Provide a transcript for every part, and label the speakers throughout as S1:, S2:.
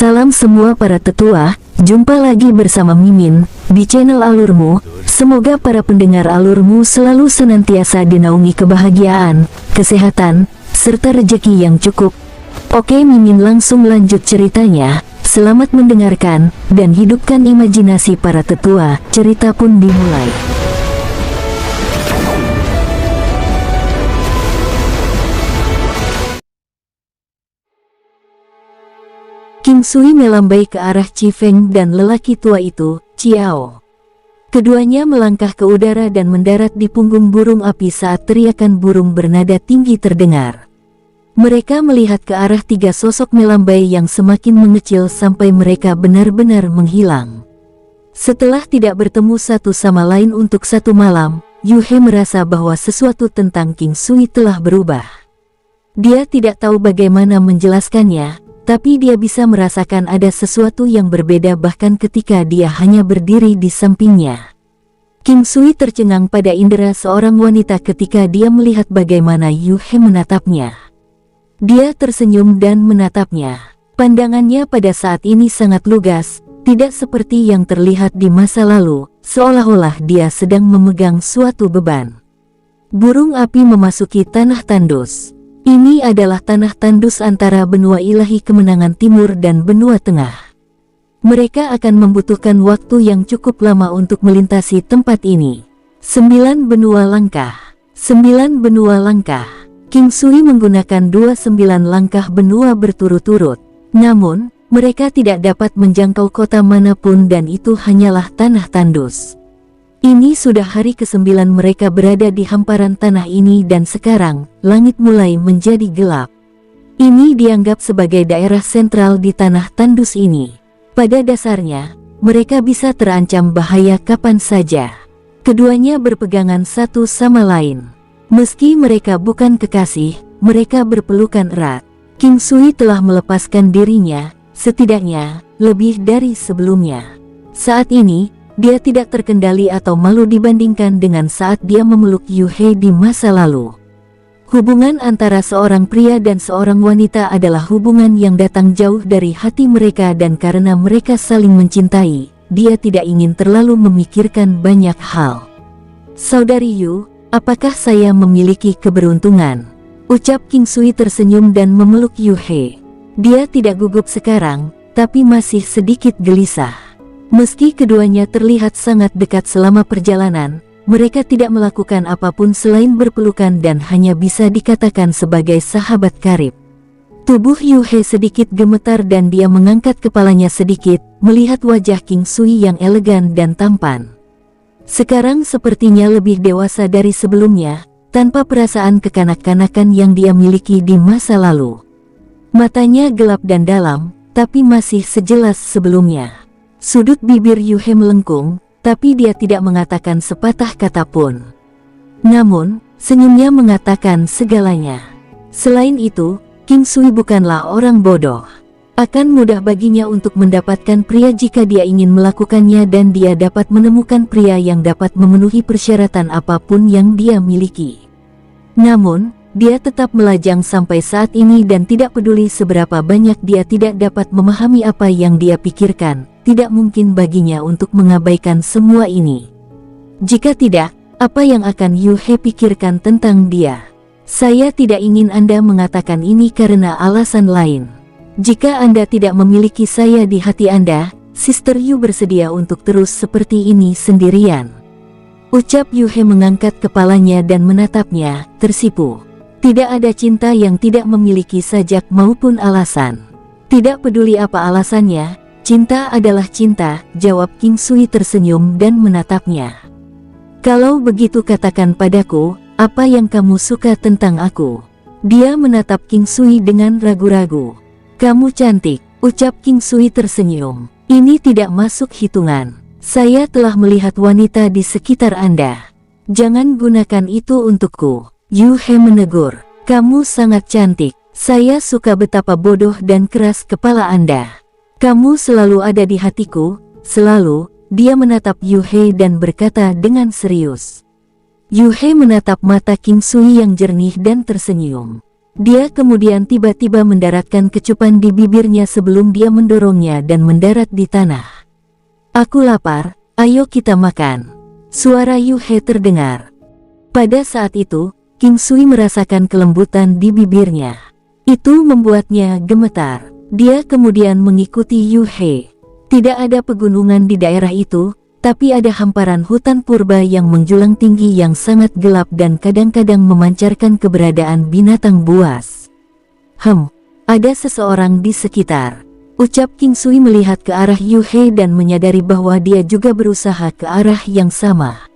S1: Salam semua para tetua, jumpa lagi bersama Mimin di channel Alurmu. Semoga para pendengar Alurmu selalu senantiasa dinaungi kebahagiaan, kesehatan, serta rezeki yang cukup. Oke, Mimin langsung lanjut ceritanya. Selamat mendengarkan dan hidupkan imajinasi para tetua. Cerita pun dimulai. King Sui melambai ke arah Chi Feng dan lelaki tua itu, Chiao. Keduanya melangkah ke udara dan mendarat di punggung burung api saat teriakan burung bernada tinggi terdengar. Mereka melihat ke arah tiga sosok melambai yang semakin mengecil sampai mereka benar-benar menghilang. Setelah tidak bertemu satu sama lain untuk satu malam, Yu He merasa bahwa sesuatu tentang King Sui telah berubah. Dia tidak tahu bagaimana menjelaskannya, tapi dia bisa merasakan ada sesuatu yang berbeda bahkan ketika dia hanya berdiri di sampingnya. King Sui tercengang pada indera seorang wanita ketika dia melihat bagaimana Yu He menatapnya. Dia tersenyum dan menatapnya. Pandangannya pada saat ini sangat lugas, tidak seperti yang terlihat di masa lalu, seolah-olah dia sedang memegang suatu beban. Burung api memasuki tanah tandus. Ini adalah tanah tandus antara benua ilahi kemenangan timur dan benua tengah. Mereka akan membutuhkan waktu yang cukup lama untuk melintasi tempat ini. 9 benua langkah. 9 benua langkah. King Sui menggunakan 29 langkah benua berturut-turut. Namun, mereka tidak dapat menjangkau kota manapun dan itu hanyalah tanah tandus. Ini sudah hari ke-9 mereka berada di hamparan tanah ini dan sekarang, langit mulai menjadi gelap. Ini dianggap sebagai daerah sentral di tanah tandus ini. Pada dasarnya, mereka bisa terancam bahaya kapan saja. Keduanya berpegangan satu sama lain. Meski mereka bukan kekasih, mereka berpelukan erat. King Sui telah melepaskan dirinya, setidaknya, lebih dari sebelumnya. Saat ini, dia tidak terkendali atau malu dibandingkan dengan saat dia memeluk Yu He di masa lalu. Hubungan antara seorang pria dan seorang wanita adalah hubungan yang datang jauh dari hati mereka dan karena mereka saling mencintai, dia tidak ingin terlalu memikirkan banyak hal. Saudari Yu, apakah saya memiliki keberuntungan? Ucap King Sui tersenyum dan memeluk Yu He. Dia tidak gugup sekarang, tapi masih sedikit gelisah. Meski keduanya terlihat sangat dekat selama perjalanan, mereka tidak melakukan apapun selain berpelukan dan hanya bisa dikatakan sebagai sahabat karib. Tubuh Yu He sedikit gemetar dan dia mengangkat kepalanya sedikit, melihat wajah King Sui yang elegan dan tampan. Sekarang sepertinya lebih dewasa dari sebelumnya, tanpa perasaan kekanak-kanakan yang dia miliki di masa lalu. Matanya gelap dan dalam, tapi masih sejelas sebelumnya. Sudut bibir Yu He melengkung, tapi dia tidak mengatakan sepatah kata pun. Namun, senyumnya mengatakan segalanya. Selain itu, King Sui bukanlah orang bodoh. Akan mudah baginya untuk mendapatkan pria jika dia ingin melakukannya dan dia dapat menemukan pria yang dapat memenuhi persyaratan apapun yang dia miliki. Namun, dia tetap melajang sampai saat ini dan tidak peduli seberapa banyak dia tidak dapat memahami apa yang dia pikirkan. Tidak mungkin baginya untuk mengabaikan semua ini. Jika tidak, apa yang akan Yu He pikirkan tentang dia? Saya tidak ingin Anda mengatakan ini karena alasan lain. Jika Anda tidak memiliki saya di hati Anda, Sister Yu bersedia untuk terus seperti ini sendirian. Ucap Yu He mengangkat kepalanya dan menatapnya, tersipu. Tidak ada cinta yang tidak memiliki sajak maupun alasan. Tidak peduli apa alasannya, cinta adalah cinta, jawab King Sui tersenyum dan menatapnya. Kalau begitu katakan padaku, apa yang kamu suka tentang aku? Dia menatap King Sui dengan ragu-ragu. Kamu cantik, ucap King Sui tersenyum. Ini tidak masuk hitungan. Saya telah melihat wanita di sekitar Anda. Jangan gunakan itu untukku. Yu He menegur. Kamu sangat cantik. Saya suka betapa bodoh dan keras kepala Anda. Kamu selalu ada di hatiku, selalu. Dia menatap Yu He dan berkata dengan serius. Yu He menatap mata King Sui yang jernih dan tersenyum. Dia kemudian tiba-tiba mendaratkan kecupan di bibirnya sebelum dia mendorongnya dan mendarat di tanah. "Aku lapar, ayo kita makan." Suara Yu He terdengar. Pada saat itu, King Sui merasakan kelembutan di bibirnya. Itu membuatnya gemetar. Dia kemudian mengikuti Yu He. Tidak ada pegunungan di daerah itu, tapi ada hamparan hutan purba yang menjulang tinggi yang sangat gelap dan kadang-kadang memancarkan keberadaan binatang buas. Ada seseorang di sekitar," ucap King Sui melihat ke arah Yu He dan menyadari bahwa dia juga berusaha ke arah yang sama.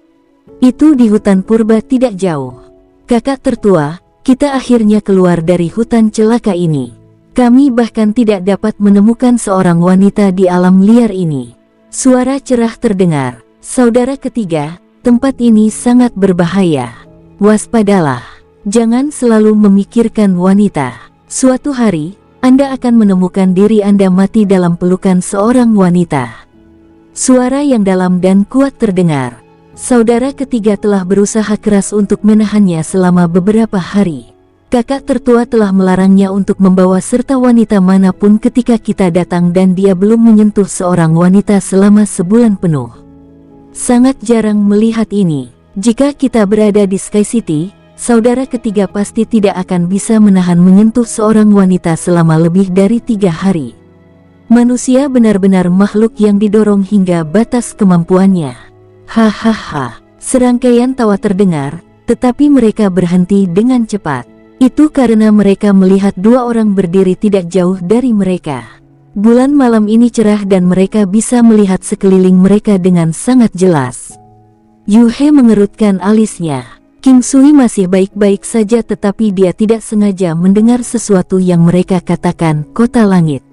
S1: "Itu di hutan purba tidak jauh. Kakak tertua, kita akhirnya keluar dari hutan celaka ini. Kami bahkan tidak dapat menemukan seorang wanita di alam liar ini." Suara cerah terdengar. "Saudara ketiga, tempat ini sangat berbahaya. Waspadalah. Jangan selalu memikirkan wanita. Suatu hari, Anda akan menemukan diri Anda mati dalam pelukan seorang wanita." Suara yang dalam dan kuat terdengar. Saudara ketiga telah berusaha keras untuk menahannya selama beberapa hari. Kakak tertua telah melarangnya untuk membawa serta wanita manapun ketika kita datang dan dia belum menyentuh seorang wanita selama sebulan penuh. Sangat jarang melihat ini. Jika kita berada di Sky City, saudara ketiga pasti tidak akan bisa menahan menyentuh seorang wanita selama lebih dari 3 hari. Manusia benar-benar makhluk yang didorong hingga batas kemampuannya. Hahaha. Serangkaian tawa terdengar, tetapi mereka berhenti dengan cepat. Itu karena mereka melihat 2 orang berdiri tidak jauh dari mereka. Bulan malam ini cerah dan mereka bisa melihat sekeliling mereka dengan sangat jelas. Yu He mengerutkan alisnya. King Sui masih baik-baik saja tetapi dia tidak sengaja mendengar sesuatu yang mereka katakan kota langit.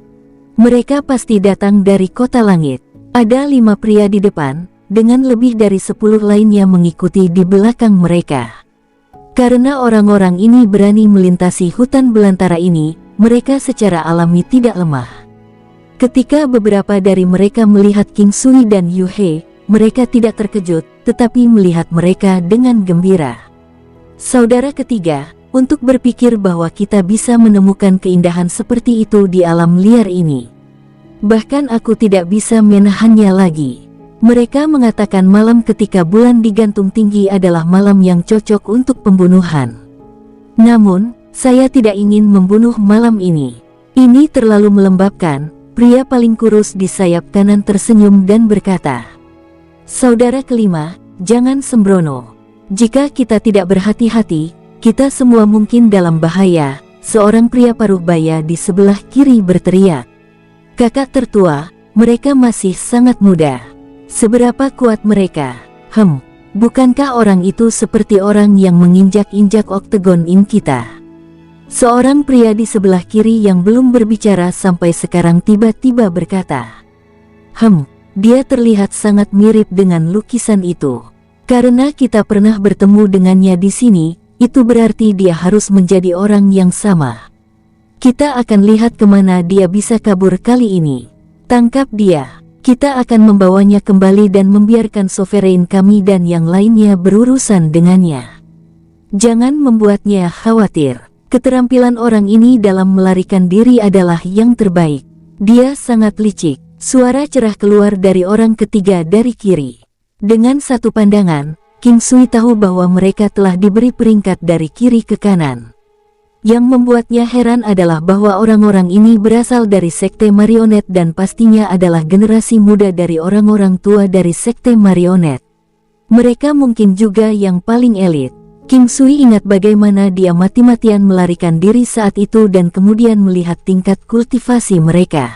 S1: Mereka pasti datang dari kota langit. Ada 5 pria di depan, dengan lebih dari 10 lainnya mengikuti di belakang mereka. Karena orang-orang ini berani melintasi hutan belantara ini, mereka secara alami tidak lemah. Ketika beberapa dari mereka melihat King Sui dan Yu He, mereka tidak terkejut, tetapi melihat mereka dengan gembira. Saudara ketiga, untuk berpikir bahwa kita bisa menemukan keindahan seperti itu di alam liar ini. Bahkan aku tidak bisa menahannya lagi. Mereka mengatakan malam ketika bulan digantung tinggi adalah malam yang cocok untuk pembunuhan. Namun, saya tidak ingin membunuh malam ini. Ini terlalu melembabkan. Pria paling kurus di sayap kanan tersenyum dan berkata, "Saudara kelima, jangan sembrono. Jika kita tidak berhati-hati, kita semua mungkin dalam bahaya." Seorang pria paruh baya di sebelah kiri berteriak. "Kakak tertua, mereka masih sangat muda. Seberapa kuat mereka? Bukankah orang itu seperti orang yang menginjak-injak oktagon in kita?" Seorang pria di sebelah kiri yang belum berbicara sampai sekarang tiba-tiba berkata, Dia terlihat sangat mirip dengan lukisan itu. Karena kita pernah bertemu dengannya di sini, itu berarti dia harus menjadi orang yang sama. Kita akan lihat kemana dia bisa kabur kali ini. Tangkap dia. Kita akan membawanya kembali dan membiarkan sovereign kami dan yang lainnya berurusan dengannya. Jangan membuatnya khawatir. Keterampilan orang ini dalam melarikan diri adalah yang terbaik. Dia sangat licik. Suara cerah keluar dari orang ketiga dari kiri. Dengan satu pandangan, King Sui tahu bahwa mereka telah diberi peringkat dari kiri ke kanan. Yang membuatnya heran adalah bahwa orang-orang ini berasal dari sekte marionet dan pastinya adalah generasi muda dari orang-orang tua dari sekte marionet. Mereka mungkin juga yang paling elit. King Sui ingat bagaimana dia mati-matian melarikan diri saat itu dan kemudian melihat tingkat kultivasi mereka.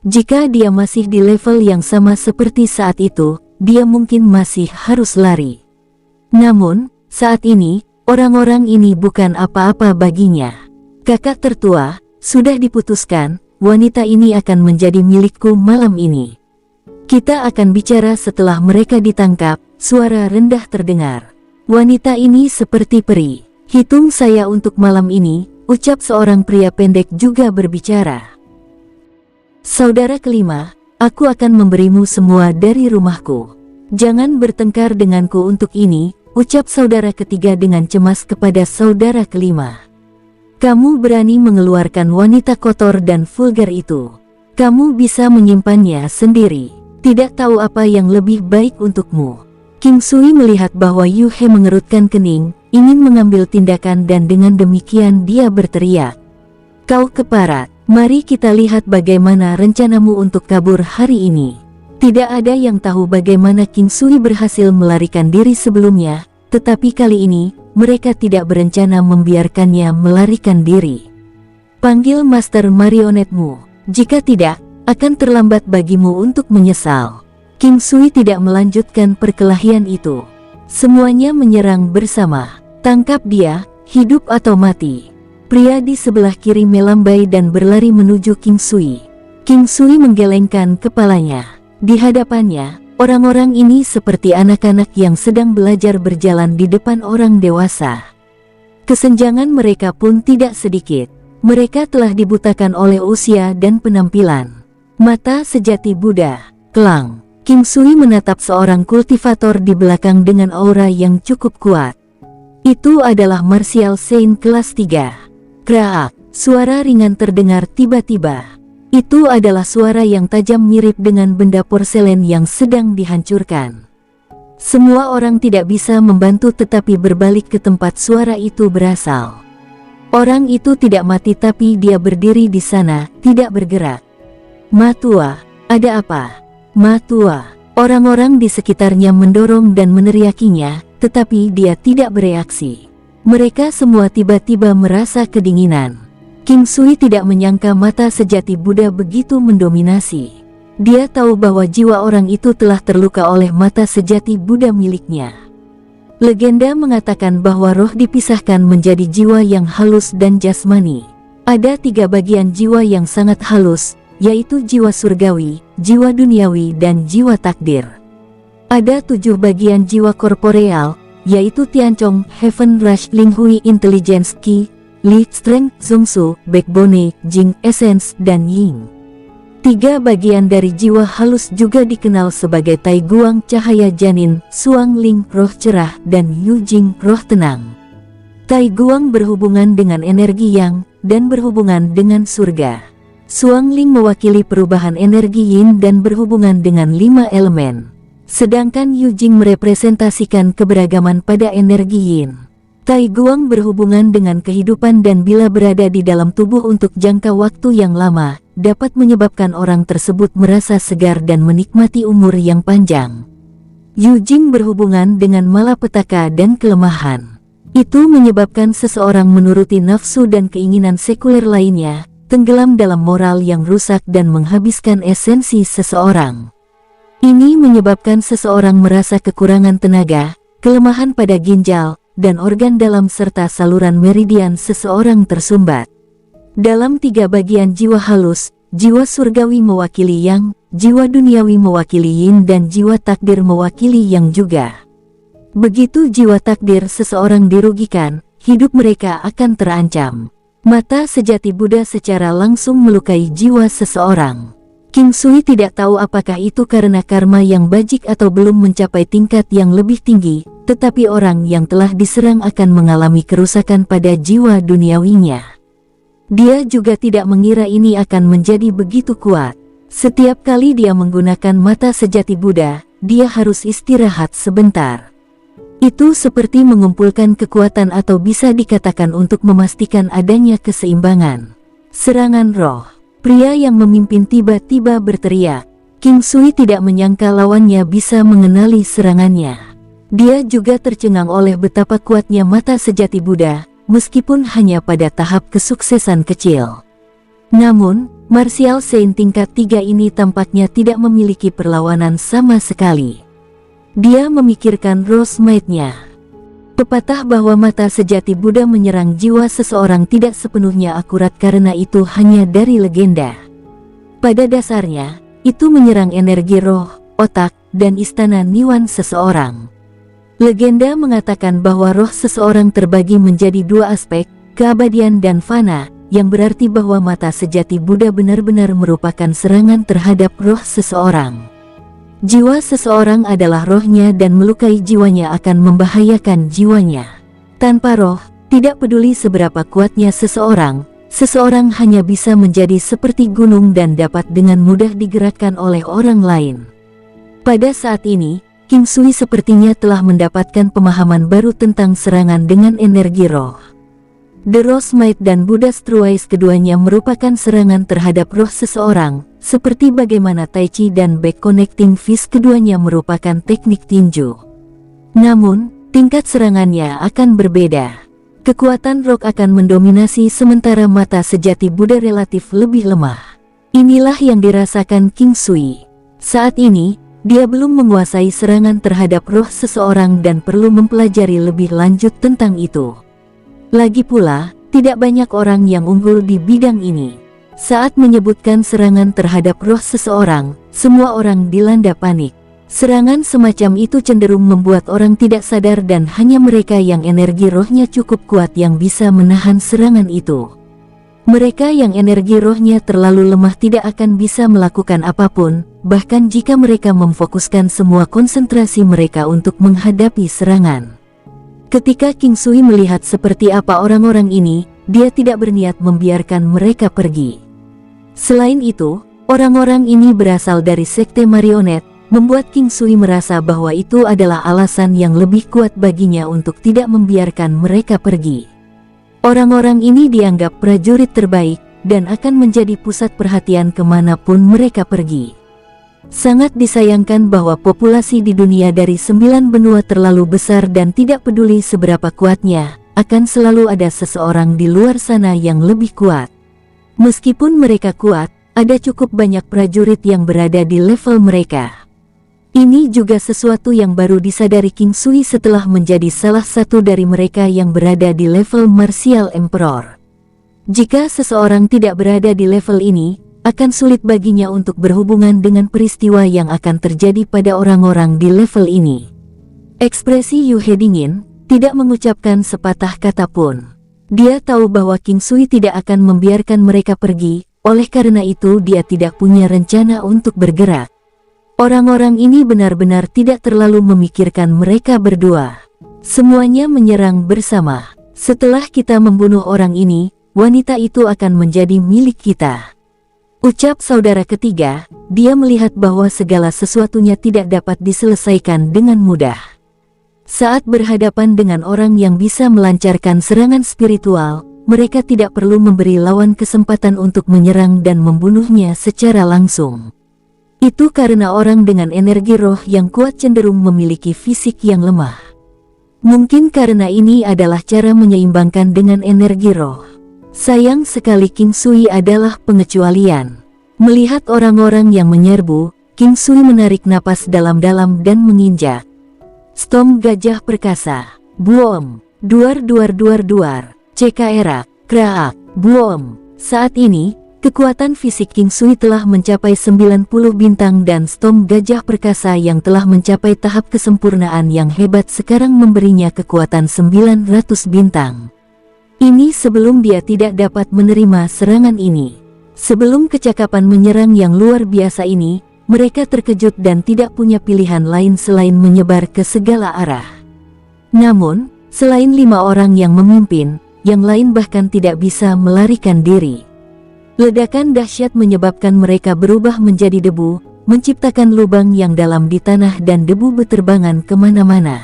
S1: Jika dia masih di level yang sama seperti saat itu, dia mungkin masih harus lari. Namun, saat ini, orang-orang ini bukan apa-apa baginya. Kakak tertua, sudah diputuskan, wanita ini akan menjadi milikku malam ini. Kita akan bicara setelah mereka ditangkap. Suara rendah terdengar. Wanita ini seperti peri. Hitung saya untuk malam ini, ucap seorang pria pendek juga berbicara. Saudara kelima, aku akan memberimu semua dari rumahku. Jangan bertengkar denganku untuk ini, ucap saudara ketiga dengan cemas kepada saudara kelima. Kamu berani mengeluarkan wanita kotor dan vulgar itu. Kamu bisa menyimpannya sendiri. Tidak tahu apa yang lebih baik untukmu. King Sui melihat bahwa Yu He mengerutkan kening, ingin mengambil tindakan dan dengan demikian dia berteriak. Kau keparat, mari kita lihat bagaimana rencanamu untuk kabur hari ini. Tidak ada yang tahu bagaimana King Sui berhasil melarikan diri sebelumnya, tetapi kali ini, mereka tidak berencana membiarkannya melarikan diri. Panggil Master Marionetmu, jika tidak, akan terlambat bagimu untuk menyesal. King Sui tidak melanjutkan perkelahian itu. Semuanya menyerang bersama. Tangkap dia, hidup atau mati. Pria di sebelah kiri melambai dan berlari menuju King Sui. King Sui menggelengkan kepalanya. Di hadapannya, orang-orang ini seperti anak-anak yang sedang belajar berjalan di depan orang dewasa. Kesenjangan mereka pun tidak sedikit. Mereka telah dibutakan oleh usia dan penampilan. Mata sejati Buddha, kelang. King Sui menatap seorang kultivator di belakang dengan aura yang cukup kuat. Itu adalah Martial Saint kelas 3. Kraak, suara ringan terdengar tiba-tiba. Itu adalah suara yang tajam mirip dengan benda porselen yang sedang dihancurkan. Semua orang tidak bisa membantu tetapi berbalik ke tempat suara itu berasal. Orang itu tidak mati tapi dia berdiri di sana, tidak bergerak. Matua, ada apa? Matua, orang-orang di sekitarnya mendorong dan meneriakinya, tetapi dia tidak bereaksi. Mereka semua tiba-tiba merasa kedinginan. King Sui tidak menyangka mata sejati Buddha begitu mendominasi. Dia tahu bahwa jiwa orang itu telah terluka oleh mata sejati Buddha miliknya. Legenda mengatakan bahwa roh dipisahkan menjadi jiwa yang halus dan jasmani. Ada 3 bagian jiwa yang sangat halus, yaitu jiwa surgawi, jiwa duniawi dan jiwa takdir. Ada 7 bagian jiwa korporeal, yaitu Tianchong, Heaven Rush, Linghui Intelligence Qi, Li Strength, Zongsu, Backbone, Jing Essence, dan Ying. 3 bagian dari jiwa halus juga dikenal sebagai Tai Guang cahaya janin, Suang Ling roh cerah, dan Yu Jing roh tenang. Tai Guang berhubungan dengan energi yang, dan berhubungan dengan surga. Suang Ling mewakili perubahan energi yin dan berhubungan dengan 5 elemen. Sedangkan Yu Jing merepresentasikan keberagaman pada energi yin. Tai Guang berhubungan dengan kehidupan dan bila berada di dalam tubuh untuk jangka waktu yang lama, dapat menyebabkan orang tersebut merasa segar dan menikmati umur yang panjang. Yu Jing berhubungan dengan malapetaka dan kelemahan. Itu menyebabkan seseorang menuruti nafsu dan keinginan sekuler lainnya, tenggelam dalam moral yang rusak dan menghabiskan esensi seseorang. Ini menyebabkan seseorang merasa kekurangan tenaga, kelemahan pada ginjal, dan organ dalam serta saluran meridian seseorang tersumbat. Dalam 3 bagian jiwa halus, jiwa surgawi mewakili yang, jiwa duniawi mewakili yin dan jiwa takdir mewakili yang juga. Begitu jiwa takdir seseorang dirugikan, hidup mereka akan terancam. Mata sejati Buddha secara langsung melukai jiwa seseorang. King Sui tidak tahu apakah itu karena karma yang bajik atau belum mencapai tingkat yang lebih tinggi, tetapi orang yang telah diserang akan mengalami kerusakan pada jiwa duniawinya. Dia juga tidak mengira ini akan menjadi begitu kuat. Setiap kali dia menggunakan mata sejati Buddha, dia harus istirahat sebentar. Itu seperti mengumpulkan kekuatan atau bisa dikatakan untuk memastikan adanya keseimbangan. Serangan roh. Pria yang memimpin tiba-tiba berteriak. King Sui tidak menyangka lawannya bisa mengenali serangannya. Dia juga tercengang oleh betapa kuatnya mata sejati Buddha, meskipun hanya pada tahap kesuksesan kecil. Namun, Martial Saint tingkat 3 ini tampaknya tidak memiliki perlawanan sama sekali. Dia memikirkan Rose Might-nya. Pepatah bahwa mata sejati Buddha menyerang jiwa seseorang tidak sepenuhnya akurat karena itu hanya dari legenda. Pada dasarnya, itu menyerang energi roh, otak, dan istana Niwan seseorang. Legenda mengatakan bahwa roh seseorang terbagi menjadi 2 aspek, keabadian dan fana, yang berarti bahwa mata sejati Buddha benar-benar merupakan serangan terhadap roh seseorang. Jiwa seseorang adalah rohnya dan melukai jiwanya akan membahayakan jiwanya. Tanpa roh, Tidak peduli seberapa kuatnya seseorang, seseorang hanya bisa menjadi seperti gunung dan dapat dengan mudah digerakkan oleh orang lain. Pada saat ini, King Sui sepertinya telah mendapatkan pemahaman baru tentang serangan dengan energi roh. The Rose Might dan Buddha's Truce keduanya merupakan serangan terhadap roh seseorang, seperti bagaimana Tai Chi dan Back Connecting Fist keduanya merupakan teknik tinju. Namun, tingkat serangannya akan berbeda. Kekuatan roh akan mendominasi sementara mata sejati Buddha relatif lebih lemah. Inilah yang dirasakan King Sui. Saat ini, dia belum menguasai serangan terhadap roh seseorang dan perlu mempelajari lebih lanjut tentang itu. Lagi pula, tidak banyak orang yang unggul di bidang ini. Saat menyebutkan serangan terhadap roh seseorang, semua orang dilanda panik. Serangan semacam itu cenderung membuat orang tidak sadar dan hanya mereka yang energi rohnya cukup kuat yang bisa menahan serangan itu. Mereka yang energi rohnya terlalu lemah tidak akan bisa melakukan apapun, bahkan jika mereka memfokuskan semua konsentrasi mereka untuk menghadapi serangan. Ketika King Sui melihat seperti apa orang-orang ini, dia tidak berniat membiarkan mereka pergi. Selain itu, orang-orang ini berasal dari sekte marionet, membuat King Sui merasa bahwa itu adalah alasan yang lebih kuat baginya untuk tidak membiarkan mereka pergi. Orang-orang ini dianggap prajurit terbaik, dan akan menjadi pusat perhatian kemanapun mereka pergi. Sangat disayangkan bahwa populasi di dunia dari 9 benua terlalu besar dan tidak peduli seberapa kuatnya, akan selalu ada seseorang di luar sana yang lebih kuat. Meskipun mereka kuat, ada cukup banyak prajurit yang berada di level mereka. Ini juga sesuatu yang baru disadari King Sui setelah menjadi salah satu dari mereka yang berada di level Martial Emperor. Jika seseorang tidak berada di level ini, akan sulit baginya untuk berhubungan dengan peristiwa yang akan terjadi pada orang-orang di level ini. Ekspresi Yu He dingin, tidak mengucapkan sepatah kata pun. Dia tahu bahwa King Sui tidak akan membiarkan mereka pergi, oleh karena itu dia tidak punya rencana untuk bergerak. Orang-orang ini benar-benar tidak terlalu memikirkan mereka berdua. Semuanya menyerang bersama. Setelah kita membunuh orang ini, wanita itu akan menjadi milik kita. Ucap saudara ketiga, dia melihat bahwa segala sesuatunya tidak dapat diselesaikan dengan mudah. Saat berhadapan dengan orang yang bisa melancarkan serangan spiritual, mereka tidak perlu memberi lawan kesempatan untuk menyerang dan membunuhnya secara langsung. Itu karena orang dengan energi roh yang kuat cenderung memiliki fisik yang lemah. Mungkin karena ini adalah cara menyeimbangkan dengan energi roh. Sayang sekali King Sui adalah pengecualian. Melihat orang-orang yang menyerbu, King Sui menarik napas dalam-dalam dan menginjak. Stomp gajah perkasa. Boom. Duar duar duar duar. CKR. Kraak. Boom. Saat ini, kekuatan fisik King Sui telah mencapai 90 bintang dan stomp gajah perkasa yang telah mencapai tahap kesempurnaan yang hebat sekarang memberinya kekuatan 900 bintang. Ini sebelum dia tidak dapat menerima serangan ini. Sebelum kecakapan menyerang yang luar biasa ini, mereka terkejut dan tidak punya pilihan lain selain menyebar ke segala arah. Namun, selain 5 orang yang memimpin, yang lain bahkan tidak bisa melarikan diri. Ledakan dahsyat menyebabkan mereka berubah menjadi debu, menciptakan lubang yang dalam di tanah dan debu berterbangan kemana-mana.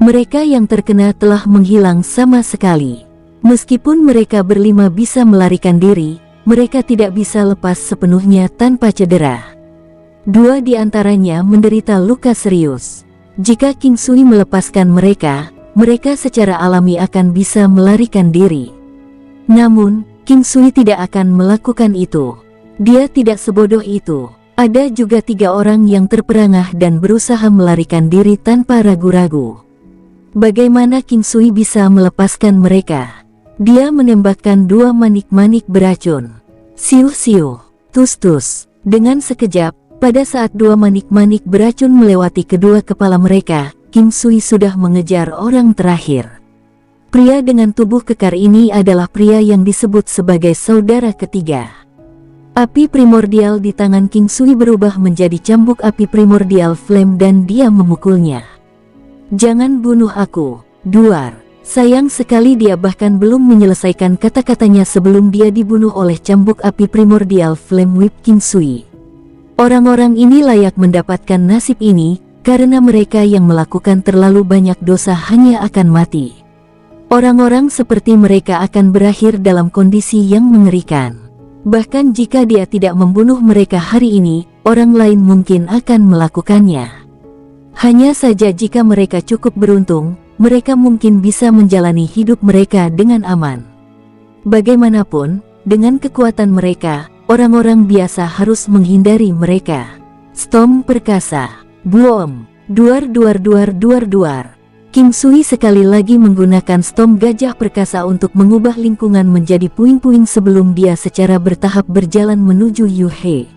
S1: Mereka yang terkena telah menghilang sama sekali. Meskipun mereka berlima bisa melarikan diri, mereka tidak bisa lepas sepenuhnya tanpa cedera. 2 di antaranya menderita luka serius. Jika King Sui melepaskan mereka, mereka secara alami akan bisa melarikan diri. Namun, King Sui tidak akan melakukan itu. Dia tidak sebodoh itu. Ada juga 3 orang yang terperangah dan berusaha melarikan diri tanpa ragu-ragu. Bagaimana King Sui bisa melepaskan mereka? Dia menembakkan 2 manik-manik beracun. Siuh-siuh, tus-tus. Dengan sekejap, pada saat 2 manik-manik beracun melewati kedua kepala mereka, King Sui sudah mengejar orang terakhir. Pria dengan tubuh kekar ini adalah pria yang disebut sebagai saudara ketiga. Api primordial di tangan King Sui berubah menjadi cambuk api primordial flame dan dia memukulnya. Jangan bunuh aku, Duar. Sayang sekali dia bahkan belum menyelesaikan kata-katanya sebelum dia dibunuh oleh cambuk api primordial Flame Whip King Sui. Orang-orang ini layak mendapatkan nasib ini, karena mereka yang melakukan terlalu banyak dosa hanya akan mati. Orang-orang seperti mereka akan berakhir dalam kondisi yang mengerikan. Bahkan jika dia tidak membunuh mereka hari ini, orang lain mungkin akan melakukannya. Hanya saja jika mereka cukup beruntung, mereka mungkin bisa menjalani hidup mereka dengan aman. Bagaimanapun, dengan kekuatan mereka, orang-orang biasa harus menghindari mereka. Storm perkasa. Boom. Duar. King Sui sekali lagi menggunakan Storm Gajah Perkasa untuk mengubah lingkungan menjadi puing-puing sebelum dia secara bertahap berjalan menuju Yu He.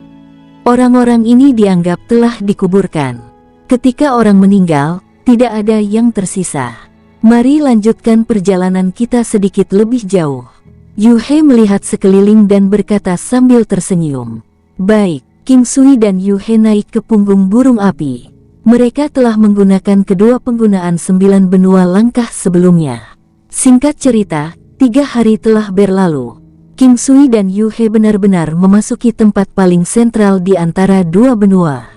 S1: Orang-orang ini dianggap telah dikuburkan. Ketika orang meninggal, tidak ada yang tersisa. Mari lanjutkan perjalanan kita sedikit lebih jauh. Yu He melihat sekeliling dan berkata sambil tersenyum. Baik, King Sui dan Yu He naik ke punggung burung api. Mereka telah menggunakan kedua penggunaan 9 benua langkah sebelumnya. Singkat cerita, 3 hari telah berlalu. King Sui dan Yu He benar-benar memasuki tempat paling sentral di antara 2 benua.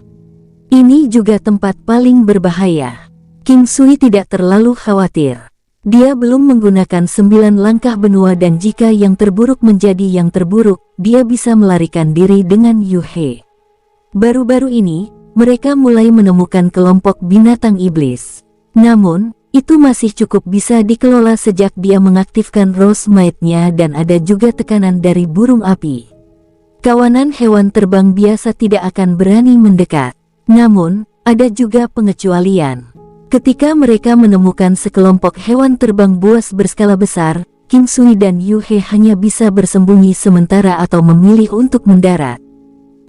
S1: Ini juga tempat paling berbahaya. King Sui tidak terlalu khawatir. Dia belum menggunakan 9 langkah benua dan jika yang terburuk menjadi yang terburuk, dia bisa melarikan diri dengan Yu He. Baru-baru ini, mereka mulai menemukan kelompok binatang iblis. Namun, itu masih cukup bisa dikelola sejak dia mengaktifkan Rose Might-nya dan ada juga tekanan dari burung api. Kawanan hewan terbang biasa tidak akan berani mendekat. Namun, ada juga pengecualian. Ketika mereka menemukan sekelompok hewan terbang buas berskala besar, King Sui dan Yu He hanya bisa bersembunyi sementara atau memilih untuk mendarat.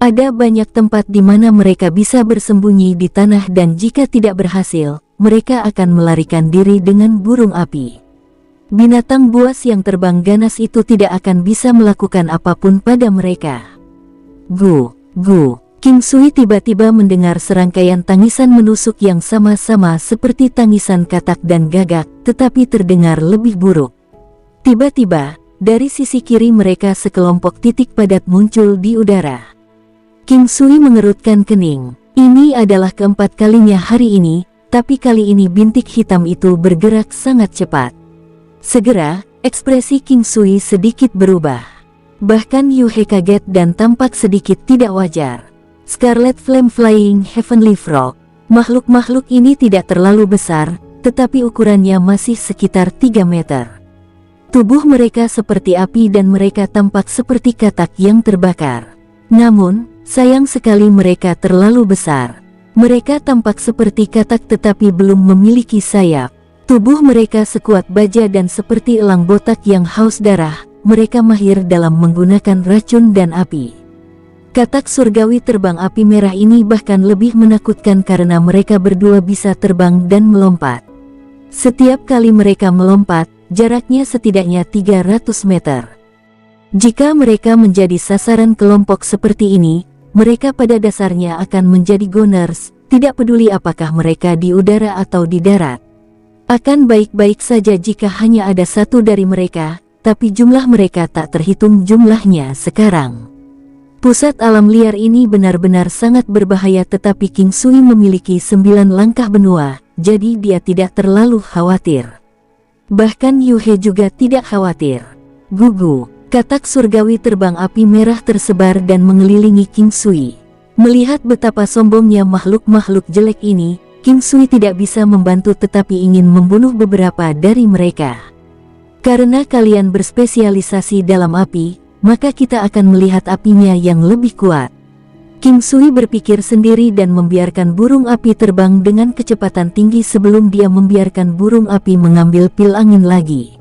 S1: Ada banyak tempat di mana mereka bisa bersembunyi di tanah dan jika tidak berhasil, mereka akan melarikan diri dengan burung api. Binatang buas yang terbang ganas itu tidak akan bisa melakukan apapun pada mereka. Gu. King Sui tiba-tiba mendengar serangkaian tangisan menusuk yang sama-sama seperti tangisan katak dan gagak, tetapi terdengar lebih buruk. Tiba-tiba, dari sisi kiri mereka sekelompok titik padat muncul di udara. King Sui mengerutkan kening. Ini adalah keempat kalinya hari ini, tapi kali ini bintik hitam itu bergerak sangat cepat. Segera, ekspresi King Sui sedikit berubah. Bahkan Yu He kaget dan tampak sedikit tidak wajar. Scarlet Flame Flying Heavenly Frog. Makhluk-makhluk ini tidak terlalu besar, tetapi ukurannya masih sekitar 3 meter. Tubuh mereka seperti api dan mereka tampak seperti katak yang terbakar. Namun, sayang sekali mereka terlalu besar. Mereka tampak seperti katak tetapi belum memiliki sayap. Tubuh mereka sekuat baja dan seperti elang botak yang haus darah. Mereka mahir dalam menggunakan racun dan api. Katak surgawi terbang api merah ini bahkan lebih menakutkan karena mereka berdua bisa terbang dan melompat. Setiap kali mereka melompat, jaraknya setidaknya 300 meter. Jika mereka menjadi sasaran kelompok seperti ini, mereka pada dasarnya akan menjadi goners, tidak peduli apakah mereka di udara atau di darat. Akan baik-baik saja jika hanya ada satu dari mereka, tapi jumlah mereka tak terhitung jumlahnya sekarang. Pusat alam liar ini benar-benar sangat berbahaya tetapi King Sui memiliki 9 langkah benua, jadi dia tidak terlalu khawatir. Bahkan Yu He juga tidak khawatir. Gugu, katak surgawi terbang api merah tersebar dan mengelilingi King Sui. Melihat betapa sombongnya makhluk-makhluk jelek ini, King Sui tidak bisa membantu tetapi ingin membunuh beberapa dari mereka. Karena kalian berspesialisasi dalam api, maka kita akan melihat apinya yang lebih kuat. King Sui berpikir sendiri dan membiarkan burung api terbang dengan kecepatan tinggi sebelum dia membiarkan burung api mengambil pil angin lagi.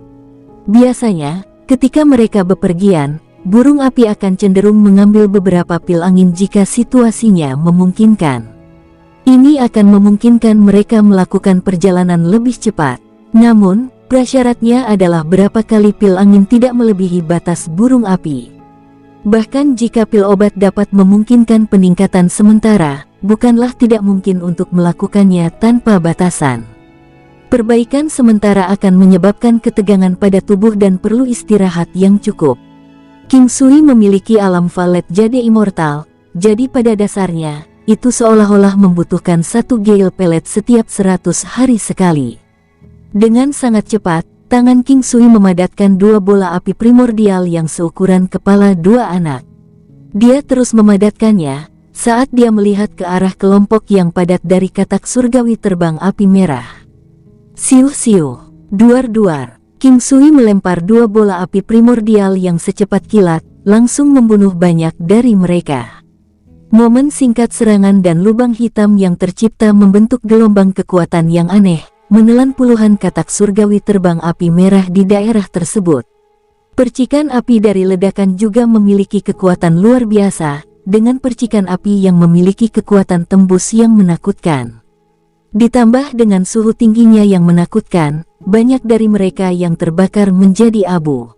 S1: Biasanya, ketika mereka bepergian, burung api akan cenderung mengambil beberapa pil angin jika situasinya memungkinkan. Ini akan memungkinkan mereka melakukan perjalanan lebih cepat. Namun, prasyaratnya adalah berapa kali pil angin tidak melebihi batas burung api. Bahkan jika pil obat dapat memungkinkan peningkatan sementara, bukanlah tidak mungkin untuk melakukannya tanpa batasan. Perbaikan sementara akan menyebabkan ketegangan pada tubuh dan perlu istirahat yang cukup. King Sui memiliki alam valet jade immortal, jadi pada dasarnya, itu seolah-olah membutuhkan satu gale pelet setiap 100 hari sekali. Dengan sangat cepat, tangan King Sui memadatkan dua bola api primordial yang seukuran kepala dua anak. Dia terus memadatkannya, saat dia melihat ke arah kelompok yang padat dari katak surgawi terbang api merah. Siuh-siuh, duar-duar, King Sui melempar dua bola api primordial yang secepat kilat, langsung membunuh banyak dari mereka. Momen singkat serangan dan lubang hitam yang tercipta membentuk gelombang kekuatan yang aneh, menelan puluhan katak surgawi terbang api merah di daerah tersebut. Percikan api dari ledakan juga memiliki kekuatan luar biasa, dengan percikan api yang memiliki kekuatan tembus yang menakutkan. Ditambah dengan suhu tingginya yang menakutkan, banyak dari mereka yang terbakar menjadi abu.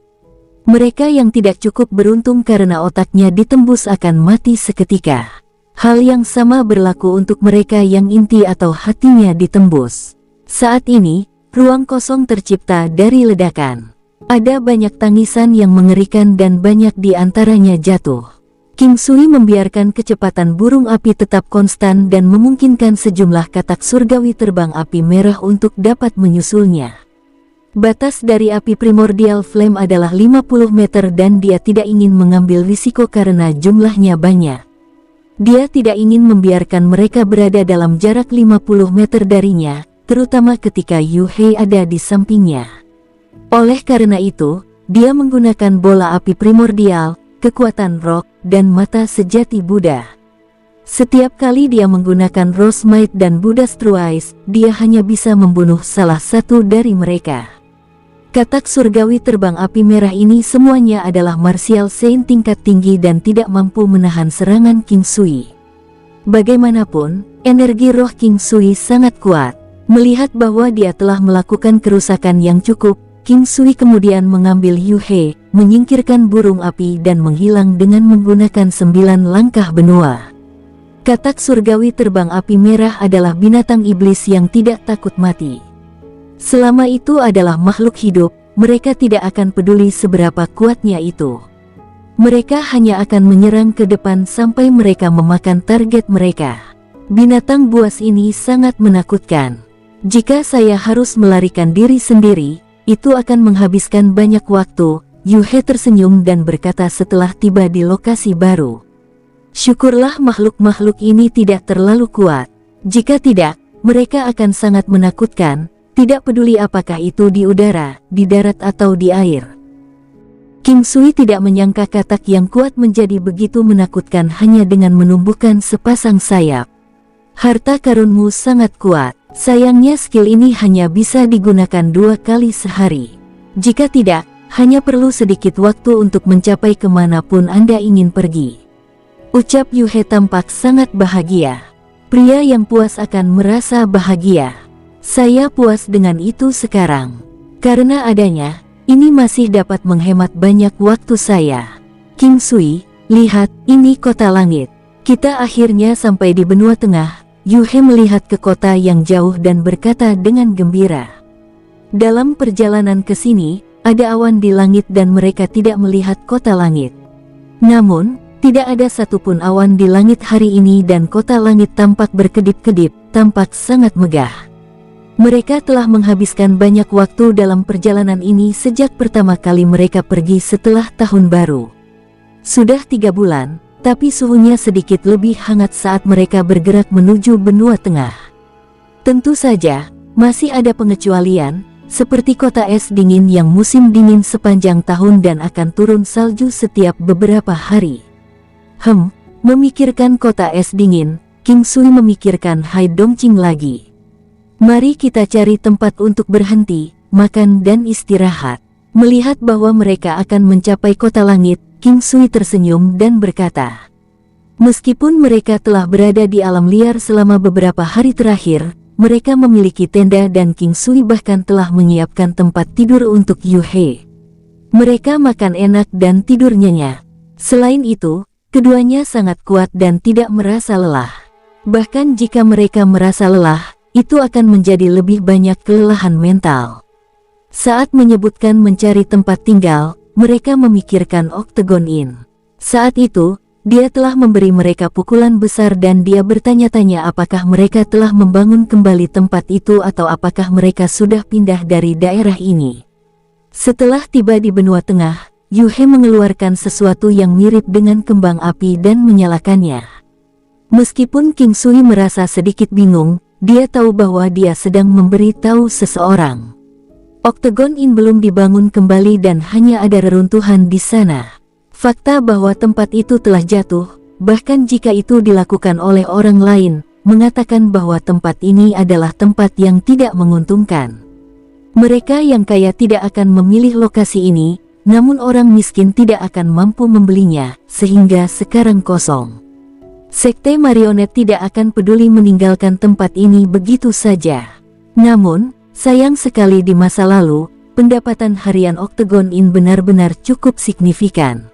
S1: Mereka yang tidak cukup beruntung karena otaknya ditembus akan mati seketika. Hal yang sama berlaku untuk mereka yang inti atau hatinya ditembus. Saat ini, ruang kosong tercipta dari ledakan. Ada banyak tangisan yang mengerikan dan banyak di antaranya jatuh. King Sui membiarkan kecepatan burung api tetap konstan dan memungkinkan sejumlah katak surgawi terbang api merah untuk dapat menyusulnya. Batas dari api primordial flame adalah 50 meter dan dia tidak ingin mengambil risiko karena jumlahnya banyak. Dia tidak ingin membiarkan mereka berada dalam jarak 50 meter darinya, terutama ketika Yu Hei ada di sampingnya. Oleh karena itu, dia menggunakan bola api primordial, kekuatan rock, dan mata sejati Buddha. Setiap kali dia menggunakan Rose Might dan Buddha's True Eyes, dia hanya bisa membunuh salah satu dari mereka. Katak surgawi terbang api merah ini semuanya adalah martial saint tingkat tinggi dan tidak mampu menahan serangan King Sui. Bagaimanapun, energi roh King Sui sangat kuat. Melihat bahwa dia telah melakukan kerusakan yang cukup, King Sui kemudian mengambil Yu Hei, menyingkirkan burung api dan menghilang dengan menggunakan 9 langkah benua. Katak surgawi terbang api merah adalah binatang iblis yang tidak takut mati. Selama itu adalah makhluk hidup, mereka tidak akan peduli seberapa kuatnya itu. Mereka hanya akan menyerang ke depan sampai mereka memakan target mereka. Binatang buas ini sangat menakutkan. Jika saya harus melarikan diri sendiri, itu akan menghabiskan banyak waktu. Yu Hei tersenyum dan berkata setelah tiba di lokasi baru. Syukurlah makhluk-makhluk ini tidak terlalu kuat. Jika tidak, mereka akan sangat menakutkan, tidak peduli apakah itu di udara, di darat atau di air. King Sui tidak menyangka katak yang kuat menjadi begitu menakutkan hanya dengan menumbuhkan sepasang sayap. Harta karunmu sangat kuat. Sayangnya skill ini hanya bisa digunakan 2 kali sehari. Jika tidak, hanya perlu sedikit waktu untuk mencapai kemanapun Anda ingin pergi. Ucap Yu Hei tampak sangat bahagia. Pria yang puas akan merasa bahagia. Saya puas dengan itu sekarang. Karena adanya, ini masih dapat menghemat banyak waktu saya. King Sui, lihat, ini kota langit. Kita akhirnya sampai di benua tengah. Yu Hei melihat ke kota yang jauh dan berkata dengan gembira. Dalam perjalanan ke sini, ada awan di langit dan mereka tidak melihat kota langit. Namun, tidak ada satupun awan di langit hari ini dan kota langit tampak berkedip-kedip, tampak sangat megah. Mereka telah menghabiskan banyak waktu dalam perjalanan ini sejak pertama kali mereka pergi setelah tahun baru. Sudah 3 bulan. Tapi suhunya sedikit lebih hangat saat mereka bergerak menuju benua tengah. Tentu saja, masih ada pengecualian, seperti kota es dingin yang musim dingin sepanjang tahun dan akan turun salju setiap beberapa hari. Memikirkan kota es dingin, King Sui memikirkan Hai Dongqing lagi. Mari kita cari tempat untuk berhenti, makan dan istirahat. Melihat bahwa mereka akan mencapai kota langit, King Sui tersenyum dan berkata, meskipun mereka telah berada di alam liar selama beberapa hari terakhir, mereka memiliki tenda dan King Sui bahkan telah menyiapkan tempat tidur untuk Yu Hei. Mereka makan enak dan tidur nyenyak. Selain itu, keduanya sangat kuat dan tidak merasa lelah. Bahkan jika mereka merasa lelah, itu akan menjadi lebih banyak kelelahan mental. Saat menyebutkan mencari tempat tinggal, mereka memikirkan Octagon Inn. Saat itu, dia telah memberi mereka pukulan besar dan dia bertanya-tanya apakah mereka telah membangun kembali tempat itu atau apakah mereka sudah pindah dari daerah ini. Setelah tiba di benua tengah, Yuhe mengeluarkan sesuatu yang mirip dengan kembang api dan menyalakannya. Meskipun King Sui merasa sedikit bingung, dia tahu bahwa dia sedang memberi tahu seseorang. Octagon Inn belum dibangun kembali dan hanya ada reruntuhan di sana. Fakta bahwa tempat itu telah jatuh, bahkan jika itu dilakukan oleh orang lain, mengatakan bahwa tempat ini adalah tempat yang tidak menguntungkan. Mereka yang kaya tidak akan memilih lokasi ini, namun orang miskin tidak akan mampu membelinya, sehingga sekarang kosong. Sekte marionet tidak akan peduli meninggalkan tempat ini begitu saja. Namun, sayang sekali di masa lalu, pendapatan harian Octagon Inn benar-benar cukup signifikan.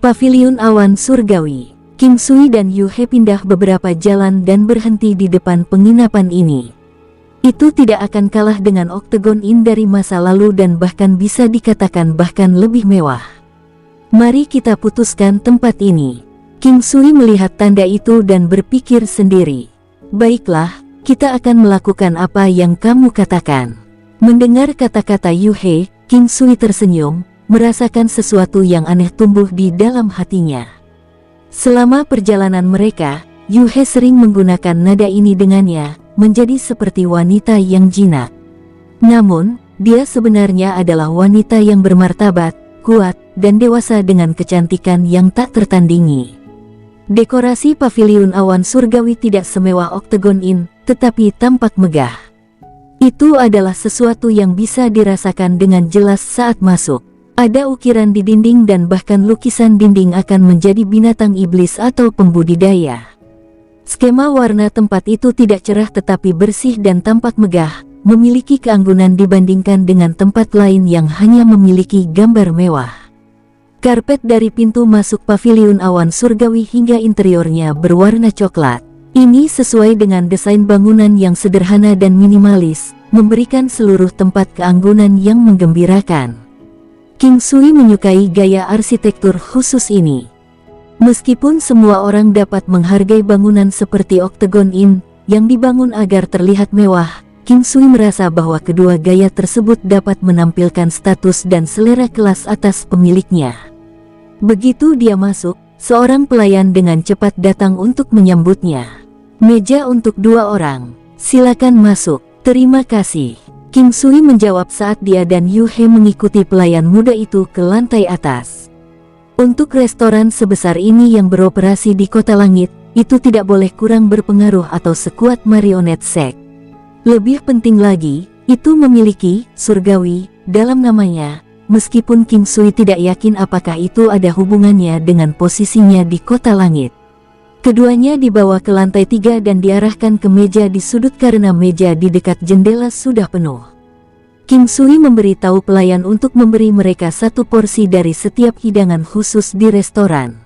S1: Paviliun Awan Surgawi. King Sui dan Yuhe pindah beberapa jalan dan berhenti di depan penginapan ini. Itu tidak akan kalah dengan Octagon Inn dari masa lalu dan bahkan bisa dikatakan bahkan lebih mewah. Mari kita putuskan tempat ini. King Sui melihat tanda itu dan berpikir sendiri. Baiklah, kita akan melakukan apa yang kamu katakan. Mendengar kata-kata Yuhe, King Sui tersenyum, merasakan sesuatu yang aneh tumbuh di dalam hatinya. Selama perjalanan mereka, Yuhe sering menggunakan nada ini dengannya, menjadi seperti wanita yang jinak. Namun, dia sebenarnya adalah wanita yang bermartabat, kuat, dan dewasa dengan kecantikan yang tak tertandingi. Dekorasi Paviliun Awan Surgawi tidak semewah Octagon Inn, tetapi tampak megah. Itu adalah sesuatu yang bisa dirasakan dengan jelas saat masuk. Ada ukiran di dinding dan bahkan lukisan dinding akan menjadi binatang iblis atau pembudidaya. Skema warna tempat itu tidak cerah tetapi bersih dan tampak megah, memiliki keanggunan dibandingkan dengan tempat lain yang hanya memiliki gambar mewah. Karpet dari pintu masuk Paviliun Awan Surgawi hingga interiornya berwarna coklat. Ini sesuai dengan desain bangunan yang sederhana dan minimalis, memberikan seluruh tempat keanggunan yang menggembirakan. King Sui menyukai gaya arsitektur khusus ini. Meskipun semua orang dapat menghargai bangunan seperti Octagon Inn, yang dibangun agar terlihat mewah, King Sui merasa bahwa kedua gaya tersebut dapat menampilkan status dan selera kelas atas pemiliknya. Begitu dia masuk, seorang pelayan dengan cepat datang untuk menyambutnya. Meja untuk 2 orang. Silakan masuk. Terima kasih. King Sui menjawab saat dia dan Yuhe mengikuti pelayan muda itu ke lantai atas. Untuk restoran sebesar ini yang beroperasi di Kota Langit, itu tidak boleh kurang berpengaruh atau sekuat marionet sek. Lebih penting lagi, itu memiliki surgawi dalam namanya, meskipun King Sui tidak yakin apakah itu ada hubungannya dengan posisinya di Kota Langit. Keduanya dibawa ke lantai 3 dan diarahkan ke meja di sudut karena meja di dekat jendela sudah penuh. King Sui memberitahu pelayan untuk memberi mereka 1 porsi dari setiap hidangan khusus di restoran.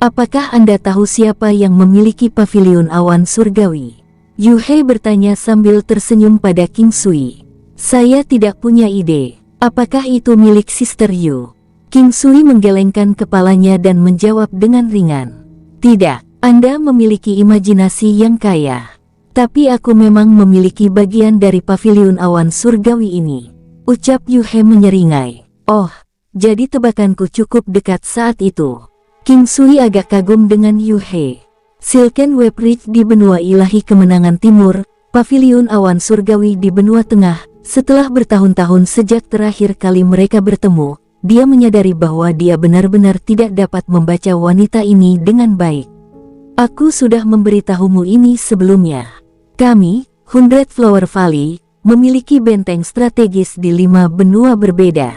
S1: Apakah Anda tahu siapa yang memiliki Paviliun Awan Surgawi? Yuhe bertanya sambil tersenyum pada King Sui. Saya tidak punya ide. Apakah itu milik Sister Yu? King Sui menggelengkan kepalanya dan menjawab dengan ringan. Tidak. Anda memiliki imajinasi yang kaya. Tapi aku memang memiliki bagian dari Paviliun Awan Surgawi ini. Ucap Yuhe menyeringai. Oh, jadi tebakanku cukup dekat saat itu. King Sui agak kagum dengan Yuhe. Silken Web Ridge di benua ilahi kemenangan timur, Paviliun Awan Surgawi di benua tengah. Setelah bertahun-tahun sejak terakhir kali mereka bertemu, dia menyadari bahwa dia benar-benar tidak dapat membaca wanita ini dengan baik. Aku sudah memberitahumu ini sebelumnya. Kami, 100 Flower Valley, memiliki benteng strategis di 5 benua berbeda.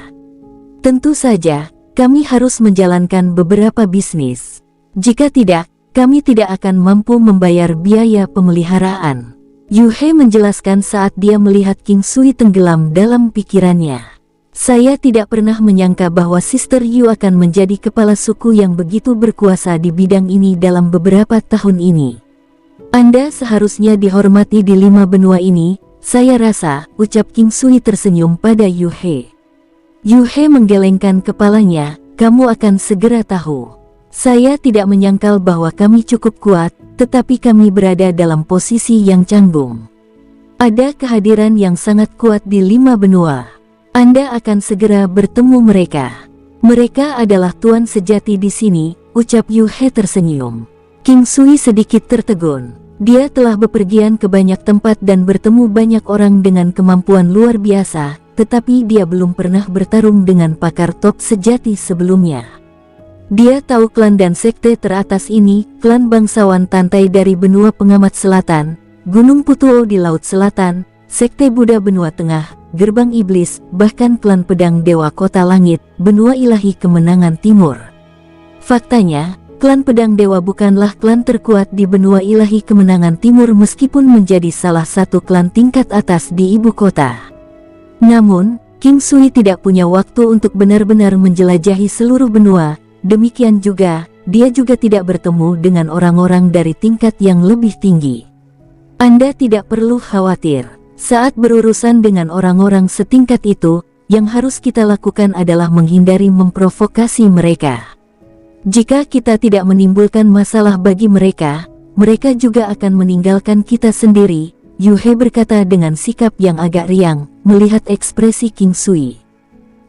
S1: Tentu saja, kami harus menjalankan beberapa bisnis. Jika tidak, kami tidak akan mampu membayar biaya pemeliharaan. Yuhe menjelaskan saat dia melihat King Sui tenggelam dalam pikirannya. Saya tidak pernah menyangka bahwa Sister Yu akan menjadi kepala suku yang begitu berkuasa di bidang ini dalam beberapa tahun ini. Anda seharusnya dihormati di 5 benua ini, saya rasa, ucap King Sui tersenyum pada Yu He. Yu He menggelengkan kepalanya, kamu akan segera tahu. Saya tidak menyangkal bahwa kami cukup kuat, tetapi kami berada dalam posisi yang canggung. Ada kehadiran yang sangat kuat di 5 benua. Anda akan segera bertemu mereka. Mereka adalah tuan sejati di sini, ucap Yu He tersenyum. King Sui sedikit tertegun. Dia telah bepergian ke banyak tempat dan bertemu banyak orang dengan kemampuan luar biasa, tetapi dia belum pernah bertarung dengan pakar top sejati sebelumnya. Dia tahu klan dan sekte teratas ini, klan bangsawan Tantai dari benua pengamat selatan, Gunung Putuo di Laut Selatan, sekte Buddha benua tengah, gerbang iblis, bahkan klan pedang dewa kota langit, benua ilahi kemenangan timur. Faktanya, klan pedang dewa bukanlah klan terkuat di benua ilahi kemenangan timur meskipun menjadi salah satu klan tingkat atas di ibu kota. Namun, King Sui tidak punya waktu untuk benar-benar menjelajahi seluruh benua, demikian juga, dia juga tidak bertemu dengan orang-orang dari tingkat yang lebih tinggi. Anda tidak perlu khawatir, saat berurusan dengan orang-orang setingkat itu, yang harus kita lakukan adalah menghindari memprovokasi mereka. Jika kita tidak menimbulkan masalah bagi mereka, mereka juga akan meninggalkan kita sendiri, Yu He berkata dengan sikap yang agak riang, melihat ekspresi King Sui.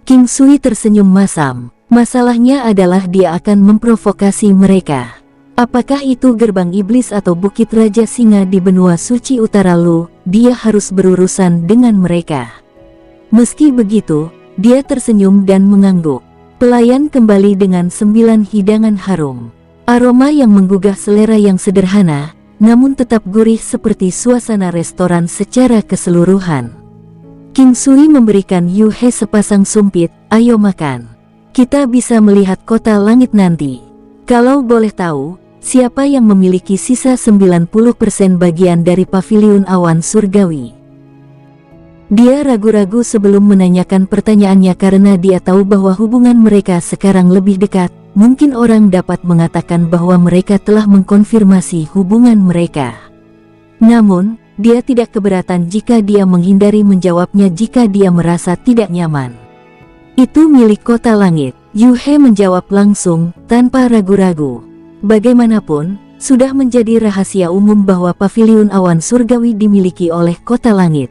S1: King Sui tersenyum masam, masalahnya adalah dia akan memprovokasi mereka. Apakah itu gerbang iblis atau bukit Raja Singa di benua suci utara Lu, dia harus berurusan dengan mereka. Meski begitu, dia tersenyum dan mengangguk. Pelayan kembali dengan 9 hidangan harum. Aroma yang menggugah selera yang sederhana, namun tetap gurih seperti suasana restoran secara keseluruhan. King Sui memberikan Yu He sepasang sumpit, ayo makan. Kita bisa melihat kota langit nanti. Kalau boleh tahu, siapa yang memiliki sisa 90% bagian dari paviliun awan surgawi? Dia ragu-ragu sebelum menanyakan pertanyaannya karena dia tahu bahwa hubungan mereka sekarang lebih dekat. Mungkin orang dapat mengatakan bahwa mereka telah mengkonfirmasi hubungan mereka. Namun, dia tidak keberatan jika dia menghindari menjawabnya jika dia merasa tidak nyaman. Itu milik kota langit, Yu He menjawab langsung, tanpa ragu-ragu. Bagaimanapun, sudah menjadi rahasia umum bahwa paviliun awan surgawi dimiliki oleh kota langit.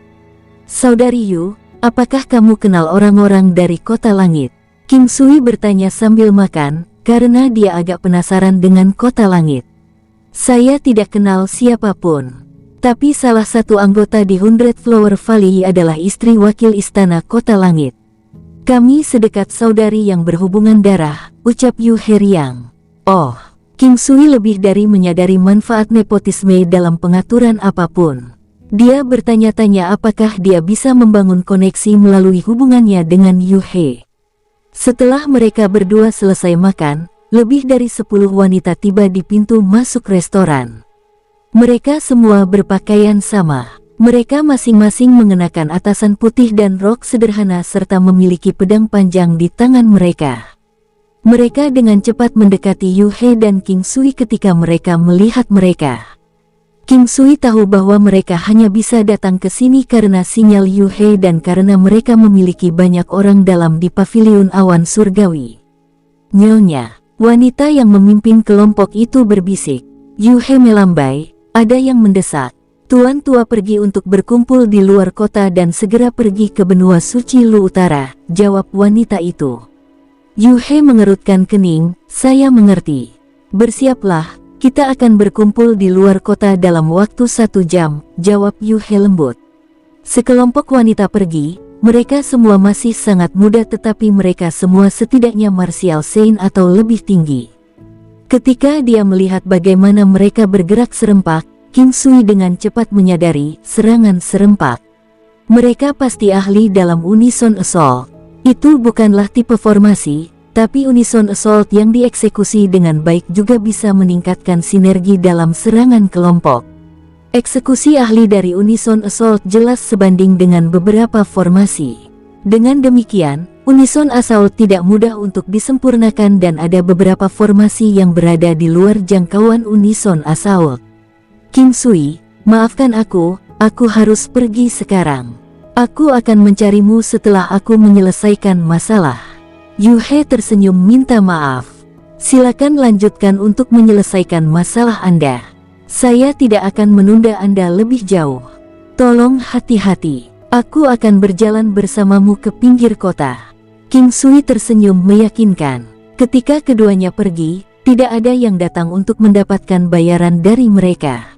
S1: Saudari Yu, apakah kamu kenal orang-orang dari kota langit? King Sui bertanya sambil makan, karena dia agak penasaran dengan kota langit. Saya tidak kenal siapapun. Tapi salah satu anggota di Hundred Flower Valley adalah istri wakil istana kota langit. Kami sedekat saudari yang berhubungan darah, ucap Yu He riang. Oh, King Sui lebih dari menyadari manfaat nepotisme dalam pengaturan apapun. Dia bertanya-tanya apakah dia bisa membangun koneksi melalui hubungannya dengan Yu He. Setelah mereka berdua selesai makan, lebih dari 10 wanita tiba di pintu masuk restoran. Mereka semua berpakaian sama. Mereka masing-masing mengenakan atasan putih dan rok sederhana serta memiliki pedang panjang di tangan mereka. Mereka dengan cepat mendekati Yu He dan King Sui ketika mereka melihat mereka. King Sui tahu bahwa mereka hanya bisa datang ke sini karena sinyal Yu He dan karena mereka memiliki banyak orang dalam di paviliun awan surgawi. Nyonya, wanita yang memimpin kelompok itu berbisik. Yu He melambai, ada yang mendesak. Tuan tua pergi untuk berkumpul di luar kota dan segera pergi ke benua suci Lu Utara, jawab wanita itu. Yu He mengerutkan kening, saya mengerti. Bersiaplah. Kita akan berkumpul di luar kota dalam waktu 1 jam, jawab Yu He lembut. Sekelompok wanita pergi, mereka semua masih sangat muda tetapi mereka semua setidaknya martial saint atau lebih tinggi. Ketika dia melihat bagaimana mereka bergerak serempak, King Sui dengan cepat menyadari serangan serempak. Mereka pasti ahli dalam Unison Assault. Itu bukanlah tipe formasi, tapi Unison Assault yang dieksekusi dengan baik juga bisa meningkatkan sinergi dalam serangan kelompok. Eksekusi ahli dari Unison Assault jelas sebanding dengan beberapa formasi. Dengan demikian, Unison Assault tidak mudah untuk disempurnakan dan ada beberapa formasi yang berada di luar jangkauan Unison Assault. King Sui, maafkan aku harus pergi sekarang. Aku akan mencarimu setelah aku menyelesaikan masalah. Yu He tersenyum minta maaf. Silakan lanjutkan untuk menyelesaikan masalah Anda. Saya tidak akan menunda Anda lebih jauh. Tolong hati-hati. Aku akan berjalan bersamamu ke pinggir kota. King Sui tersenyum meyakinkan. Ketika keduanya pergi, tidak ada yang datang untuk mendapatkan bayaran dari mereka.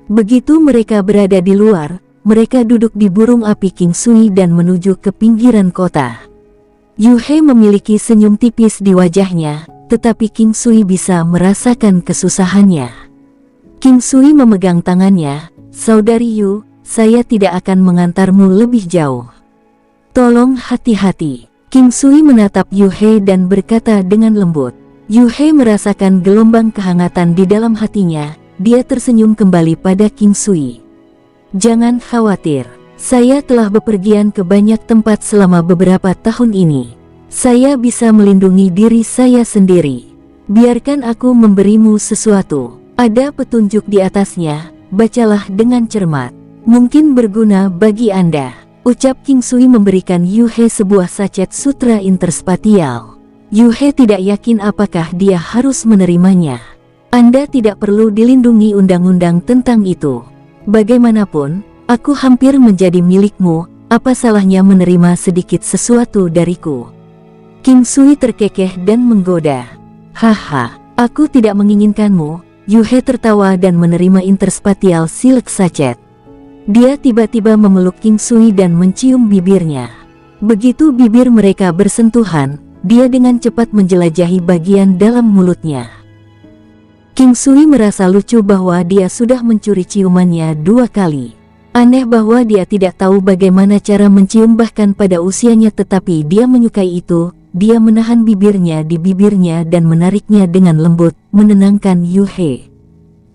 S1: Begitu mereka berada di luar, mereka duduk di burung api King Sui dan menuju ke pinggiran kota. Yu He memiliki senyum tipis di wajahnya, tetapi King Sui bisa merasakan kesusahannya. King Sui memegang tangannya, "Saudari Yu, saya tidak akan mengantarmu lebih jauh. Tolong hati-hati." King Sui menatap Yu He dan berkata dengan lembut. Yu He merasakan gelombang kehangatan di dalam hatinya, dia tersenyum kembali pada King Sui. "Jangan khawatir, saya telah bepergian ke banyak tempat selama beberapa tahun ini. Saya bisa melindungi diri saya sendiri. Biarkan aku memberimu sesuatu. Ada petunjuk di atasnya, bacalah dengan cermat. Mungkin berguna bagi Anda," ucap King Sui memberikan Yu He sebuah sachet sutra interspatial. Yu He tidak yakin apakah dia harus menerimanya. "Anda tidak perlu dilindungi undang-undang tentang itu. Bagaimanapun, aku hampir menjadi milikmu, apa salahnya menerima sedikit sesuatu dariku?" King Sui terkekeh dan menggoda. "Haha, aku tidak menginginkanmu." Yu He tertawa dan menerima interspatial silk sachet. Dia tiba-tiba memeluk King Sui dan mencium bibirnya. Begitu bibir mereka bersentuhan, dia dengan cepat menjelajahi bagian dalam mulutnya. King Sui merasa lucu bahwa dia sudah mencuri ciumannya 2 kali. Aneh bahwa dia tidak tahu bagaimana cara mencium bahkan pada usianya, tetapi dia menyukai itu. Dia menahan bibirnya di bibirnya dan menariknya dengan lembut, menenangkan Yu He.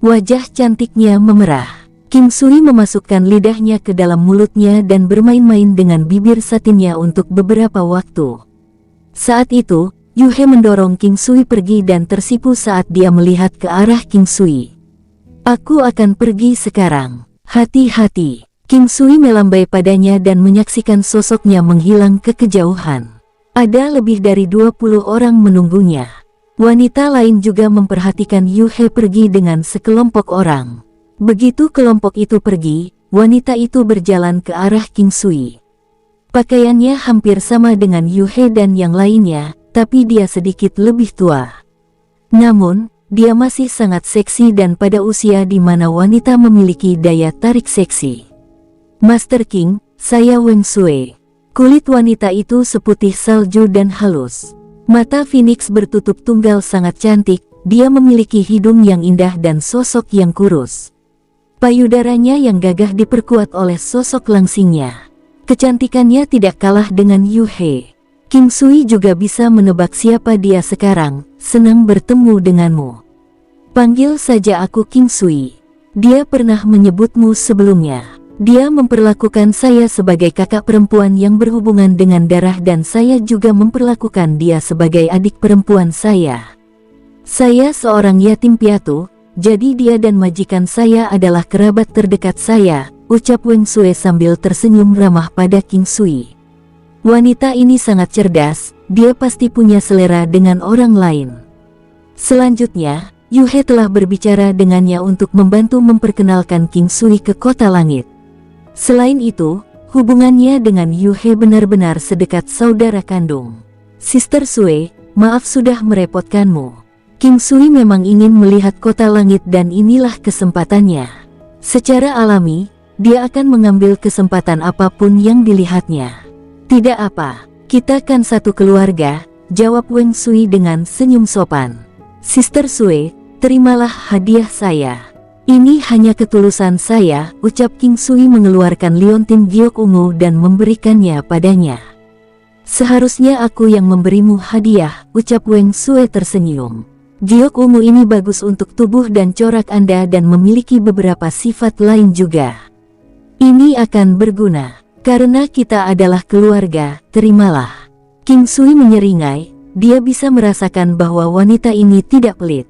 S1: Wajah cantiknya memerah. King Sui memasukkan lidahnya ke dalam mulutnya dan bermain-main dengan bibir satinnya untuk beberapa waktu. Saat itu, Yu He mendorong King Sui pergi dan tersipu saat dia melihat ke arah King Sui. "Aku akan pergi sekarang. Hati-hati." King Sui melambai padanya dan menyaksikan sosoknya menghilang ke kejauhan. Ada lebih dari 20 orang menunggunya. Wanita lain juga memperhatikan Yu He pergi dengan sekelompok orang. Begitu kelompok itu pergi, wanita itu berjalan ke arah King Sui. Pakaiannya hampir sama dengan Yu He dan yang lainnya, tapi dia sedikit lebih tua. Namun, dia masih sangat seksi dan pada usia di mana wanita memiliki daya tarik seksi. "Master King, saya Weng Sui." Kulit wanita itu seputih salju dan halus. Mata Phoenix bertutup tunggal sangat cantik, dia memiliki hidung yang indah dan sosok yang kurus. Payudaranya yang gagah diperkuat oleh sosok langsingnya. Kecantikannya tidak kalah dengan Yu He. King Sui juga bisa menebak siapa dia sekarang. "Senang bertemu denganmu. Panggil saja aku King Sui." Dia pernah menyebutmu sebelumnya. Dia memperlakukan saya sebagai kakak perempuan yang berhubungan dengan darah dan saya juga memperlakukan dia sebagai adik perempuan saya. Saya seorang yatim piatu, jadi dia dan majikan saya adalah kerabat terdekat saya, ucap Weng Sui sambil tersenyum ramah pada King Sui. Wanita ini sangat cerdas, dia pasti punya selera dengan orang lain. Selanjutnya, Yu He telah berbicara dengannya untuk membantu memperkenalkan King Sui ke kota langit. Selain itu, hubungannya dengan Yu He benar-benar sedekat saudara kandung. "Sister Sui, maaf sudah merepotkanmu." King Sui memang ingin melihat kota langit dan inilah kesempatannya. Secara alami, dia akan mengambil kesempatan apapun yang dilihatnya. "Tidak apa, kita kan satu keluarga," jawab Weng Sui dengan senyum sopan. "Sister Sui, terimalah hadiah saya. Ini hanya ketulusan saya," ucap King Sui mengeluarkan liontin giok ungu dan memberikannya padanya. "Seharusnya aku yang memberimu hadiah," ucap Weng Sui tersenyum. "Giok ungu ini bagus untuk tubuh dan corak Anda dan memiliki beberapa sifat lain juga. Ini akan berguna. Karena kita adalah keluarga, terimalah." King Sui menyeringai, dia bisa merasakan bahwa wanita ini tidak pelit.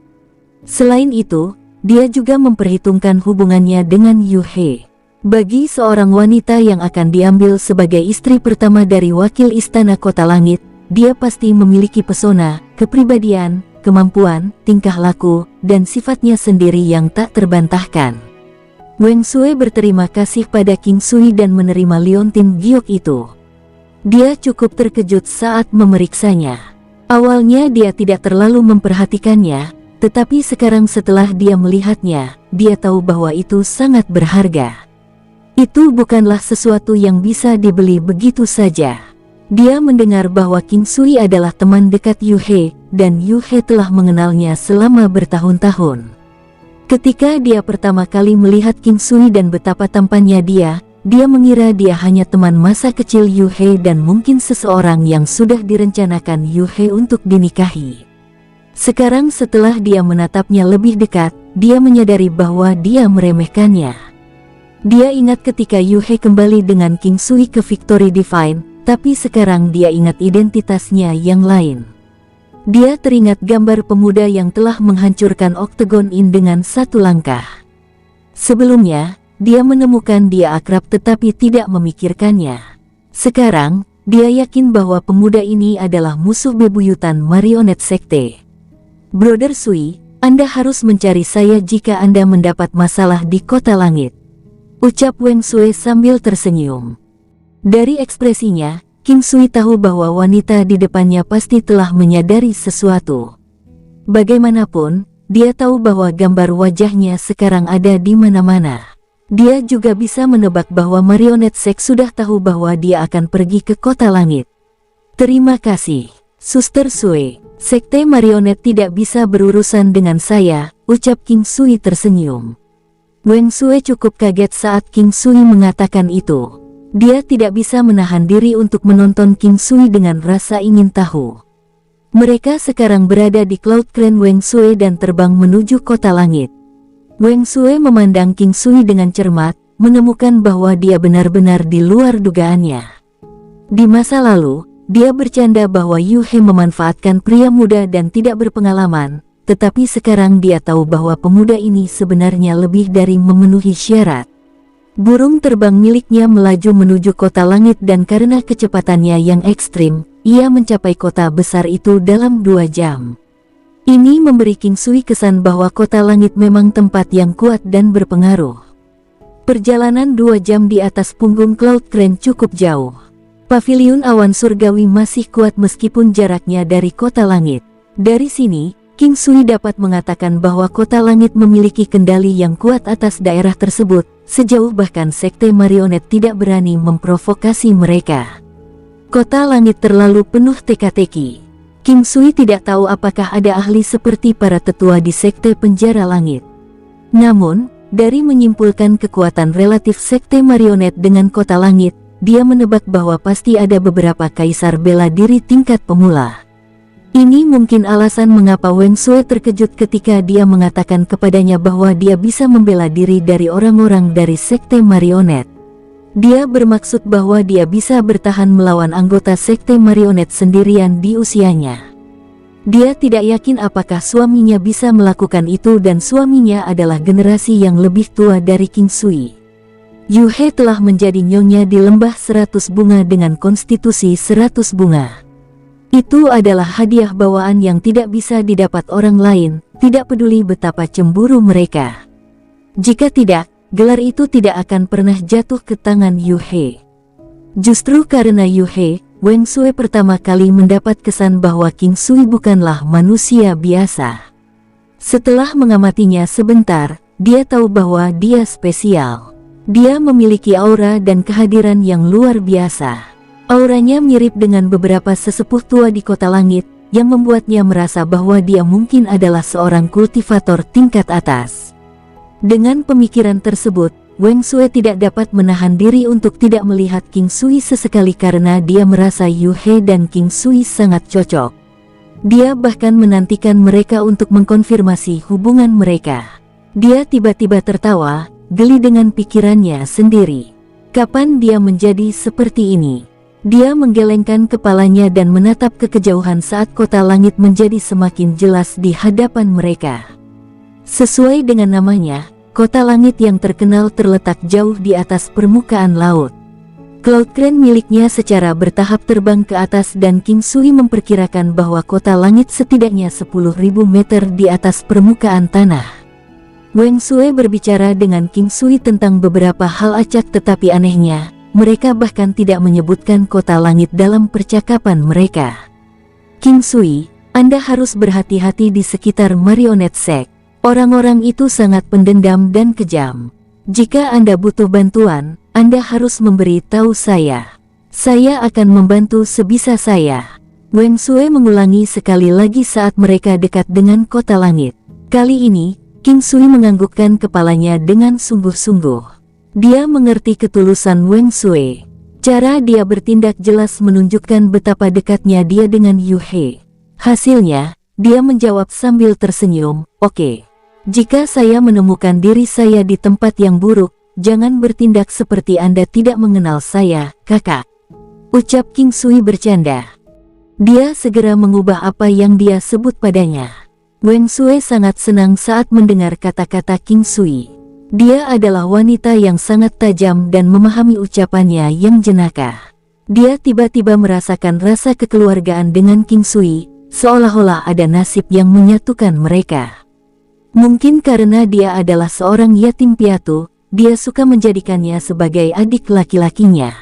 S1: Selain itu, dia juga memperhitungkan hubungannya dengan Yuhe. Bagi seorang wanita yang akan diambil sebagai istri pertama dari wakil istana Kota Langit, dia pasti memiliki pesona, kepribadian, kemampuan, tingkah laku, dan sifatnya sendiri yang tak terbantahkan. Wang Sui berterima kasih pada King Sui dan menerima liontin giok itu. Dia cukup terkejut saat memeriksanya. Awalnya dia tidak terlalu memperhatikannya, tetapi sekarang setelah dia melihatnya, dia tahu bahwa itu sangat berharga. Itu bukanlah sesuatu yang bisa dibeli begitu saja. Dia mendengar bahwa King Sui adalah teman dekat Yuhe, dan Yuhe telah mengenalnya selama bertahun-tahun. Ketika dia pertama kali melihat King Sui dan betapa tampannya dia mengira dia hanya teman masa kecil Yuhe dan mungkin seseorang yang sudah direncanakan Yuhe untuk dinikahi. Sekarang setelah dia menatapnya lebih dekat, dia menyadari bahwa dia meremehkannya. Dia ingat ketika Yuhe kembali dengan King Sui ke Victory Divine, tapi sekarang dia ingat identitasnya yang lain. Dia teringat gambar pemuda yang telah menghancurkan Octagon Inn dengan satu langkah. Sebelumnya, dia menemukan dia akrab tetapi tidak memikirkannya. Sekarang, dia yakin bahwa pemuda ini adalah musuh bebuyutan marionet sekte. Brother Sui, Anda harus mencari saya jika Anda mendapat masalah di Kota Langit, ucap Wang Sui sambil tersenyum. Dari ekspresinya, King Sui tahu bahwa wanita di depannya pasti telah menyadari sesuatu. Bagaimanapun, dia tahu bahwa gambar wajahnya sekarang ada di mana-mana. Dia juga bisa menebak bahwa marionet sek sudah tahu bahwa dia akan pergi ke Kota Langit. Terima kasih, Suster Sui. Sekte marionet tidak bisa berurusan dengan saya, ucap King Sui tersenyum. Wang Sui cukup kaget saat King Sui mengatakan itu. Dia tidak bisa menahan diri untuk menonton King Sui dengan rasa ingin tahu. Mereka sekarang berada di Cloud Crane Wang Sui dan terbang menuju Kota Langit. Wang Sui memandang King Sui dengan cermat, menemukan bahwa dia benar-benar di luar dugaannya. Di masa lalu, dia bercanda bahwa Yuhe memanfaatkan pria muda dan tidak berpengalaman, tetapi sekarang dia tahu bahwa pemuda ini sebenarnya lebih dari memenuhi syarat. Burung terbang miliknya melaju menuju Kota Langit dan karena kecepatannya yang ekstrim, ia mencapai kota besar itu dalam 2 jam. Ini memberi King Sui kesan bahwa Kota Langit memang tempat yang kuat dan berpengaruh. Perjalanan 2 jam di atas punggung Cloud Crane cukup jauh. Paviliun awan surgawi masih kuat meskipun jaraknya dari Kota Langit. Dari sini, King Sui dapat mengatakan bahwa Kota Langit memiliki kendali yang kuat atas daerah tersebut, sejauh bahkan sekte marionet tidak berani memprovokasi mereka. Kota Langit terlalu penuh teka-teki. King Sui tidak tahu apakah ada ahli seperti para tetua di sekte penjara langit. Namun, dari menyimpulkan kekuatan relatif sekte marionet dengan Kota Langit, dia menebak bahwa pasti ada beberapa kaisar bela diri tingkat pemula. Ini mungkin alasan mengapa Wang Sui terkejut ketika dia mengatakan kepadanya bahwa dia bisa membela diri dari orang-orang dari sekte marionet. Dia bermaksud bahwa dia bisa bertahan melawan anggota sekte marionet sendirian di usianya. Dia tidak yakin apakah suaminya bisa melakukan itu dan suaminya adalah generasi yang lebih tua dari King Sui. Yuhe telah menjadi nyonya di lembah 100 bunga dengan konstitusi 100 bunga. Itu adalah hadiah bawaan yang tidak bisa didapat orang lain, tidak peduli betapa cemburu mereka. Jika tidak, gelar itu tidak akan pernah jatuh ke tangan Yuhe. Justru karena Yuhe, Wang Sui pertama kali mendapat kesan bahwa King Sui bukanlah manusia biasa. Setelah mengamatinya sebentar, dia tahu bahwa dia spesial. Dia memiliki aura dan kehadiran yang luar biasa. Auranya mirip dengan beberapa sesepuh tua di Kota Langit, yang membuatnya merasa bahwa dia mungkin adalah seorang kultivator tingkat atas. Dengan pemikiran tersebut, Wang Sui tidak dapat menahan diri untuk tidak melihat King Sui sesekali karena dia merasa Yuhe dan King Sui sangat cocok. Dia bahkan menantikan mereka untuk mengkonfirmasi hubungan mereka. Dia tiba-tiba tertawa, geli dengan pikirannya sendiri. Kapan dia menjadi seperti ini? Dia menggelengkan kepalanya dan menatap ke kejauhan saat Kota Langit menjadi semakin jelas di hadapan mereka. Sesuai dengan namanya, kota langit yang terkenal terletak jauh di atas permukaan laut. Cloud Crane miliknya secara bertahap terbang ke atas dan King Sui memperkirakan bahwa kota langit setidaknya 10.000 meter di atas permukaan tanah. Wang Sui berbicara dengan King Sui tentang beberapa hal acak, tetapi anehnya, mereka bahkan tidak menyebutkan kota langit dalam percakapan mereka. King Sui, Anda harus berhati-hati di sekitar Marionette Sect. Orang-orang itu sangat pendendam dan kejam. Jika Anda butuh bantuan, Anda harus memberi tahu saya. Saya akan membantu sebisa saya. Wang Sui mengulangi sekali lagi saat mereka dekat dengan kota langit. Kali ini, King Sui menganggukkan kepalanya dengan sungguh-sungguh. Dia mengerti ketulusan Wang Sui. Cara dia bertindak jelas menunjukkan betapa dekatnya dia dengan Yu He. Hasilnya, dia menjawab sambil tersenyum, "Oke. Jika saya menemukan diri saya di tempat yang buruk, jangan bertindak seperti Anda tidak mengenal saya, kakak," ucap King Sui bercanda. Dia segera mengubah apa yang dia sebut padanya. Wang Sui sangat senang saat mendengar kata-kata King Sui. Dia adalah wanita yang sangat tajam dan memahami ucapannya yang jenaka. Dia tiba-tiba merasakan rasa kekeluargaan dengan King Sui, seolah-olah ada nasib yang menyatukan mereka. Mungkin karena dia adalah seorang yatim piatu, dia suka menjadikannya sebagai adik laki-lakinya.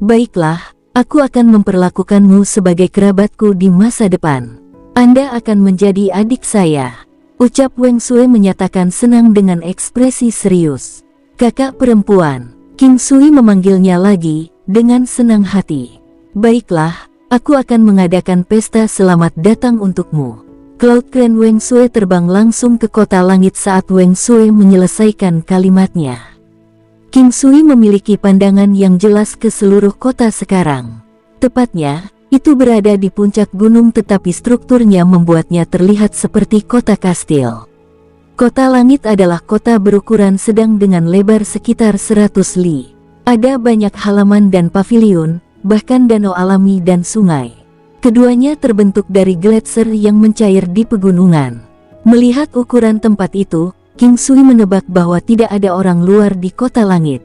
S1: "Baiklah, aku akan memperlakukanmu sebagai kerabatku di masa depan. Anda akan menjadi adik saya," ucap Wang Sui menyatakan senang dengan ekspresi serius. "Kakak perempuan," King Sui memanggilnya lagi, dengan senang hati. "Baiklah, aku akan mengadakan pesta selamat datang untukmu." Cloud Crane Wang Sui terbang langsung ke kota langit saat Wang Sui menyelesaikan kalimatnya. King Sui memiliki pandangan yang jelas ke seluruh kota sekarang. Tepatnya, itu berada di puncak gunung, tetapi strukturnya membuatnya terlihat seperti kota kastil. Kota langit adalah kota berukuran sedang dengan lebar sekitar 100 li. Ada banyak halaman dan paviliun, bahkan danau alami dan sungai. Keduanya terbentuk dari gletser yang mencair di pegunungan. Melihat ukuran tempat itu, King Sui menebak bahwa tidak ada orang luar di kota langit.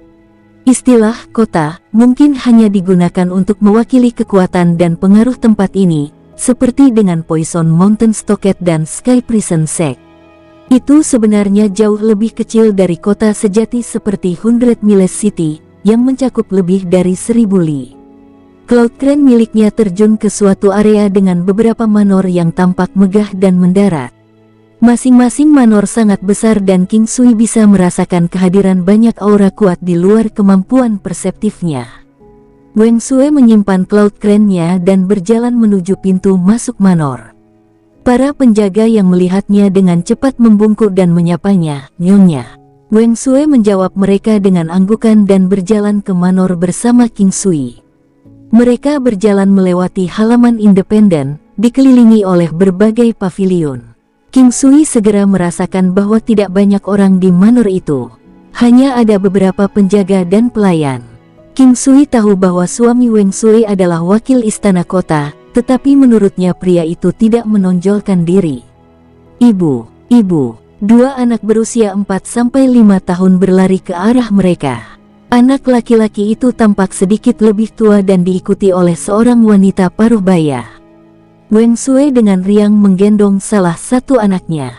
S1: Istilah kota mungkin hanya digunakan untuk mewakili kekuatan dan pengaruh tempat ini, seperti dengan Poison Mountain Stockade dan Sky Prison Sect. Itu sebenarnya jauh lebih kecil dari kota sejati seperti 100 Miles City, yang mencakup lebih dari 1000 li. Cloud Crane miliknya terjun ke suatu area dengan beberapa manor yang tampak megah dan mendarat. Masing-masing manor sangat besar dan King Sui bisa merasakan kehadiran banyak aura kuat di luar kemampuan perseptifnya. Wang Sui menyimpan Cloud Crane-nya dan berjalan menuju pintu masuk manor. Para penjaga yang melihatnya dengan cepat membungkuk dan menyapanya, "Nyonya." Wang Sui menjawab mereka dengan anggukan dan berjalan ke manor bersama King Sui. Mereka berjalan melewati halaman independen, dikelilingi oleh berbagai paviliun. King Sui segera merasakan bahwa tidak banyak orang di manor itu. Hanya ada beberapa penjaga dan pelayan. King Sui tahu bahwa suami Wang Sui adalah wakil istana kota, tetapi menurutnya pria itu tidak menonjolkan diri. Ibu, dua anak berusia 4-5 tahun berlari ke arah mereka. Anak laki-laki itu tampak sedikit lebih tua dan diikuti oleh seorang wanita paruh baya. Wang Sui dengan riang menggendong salah satu anaknya.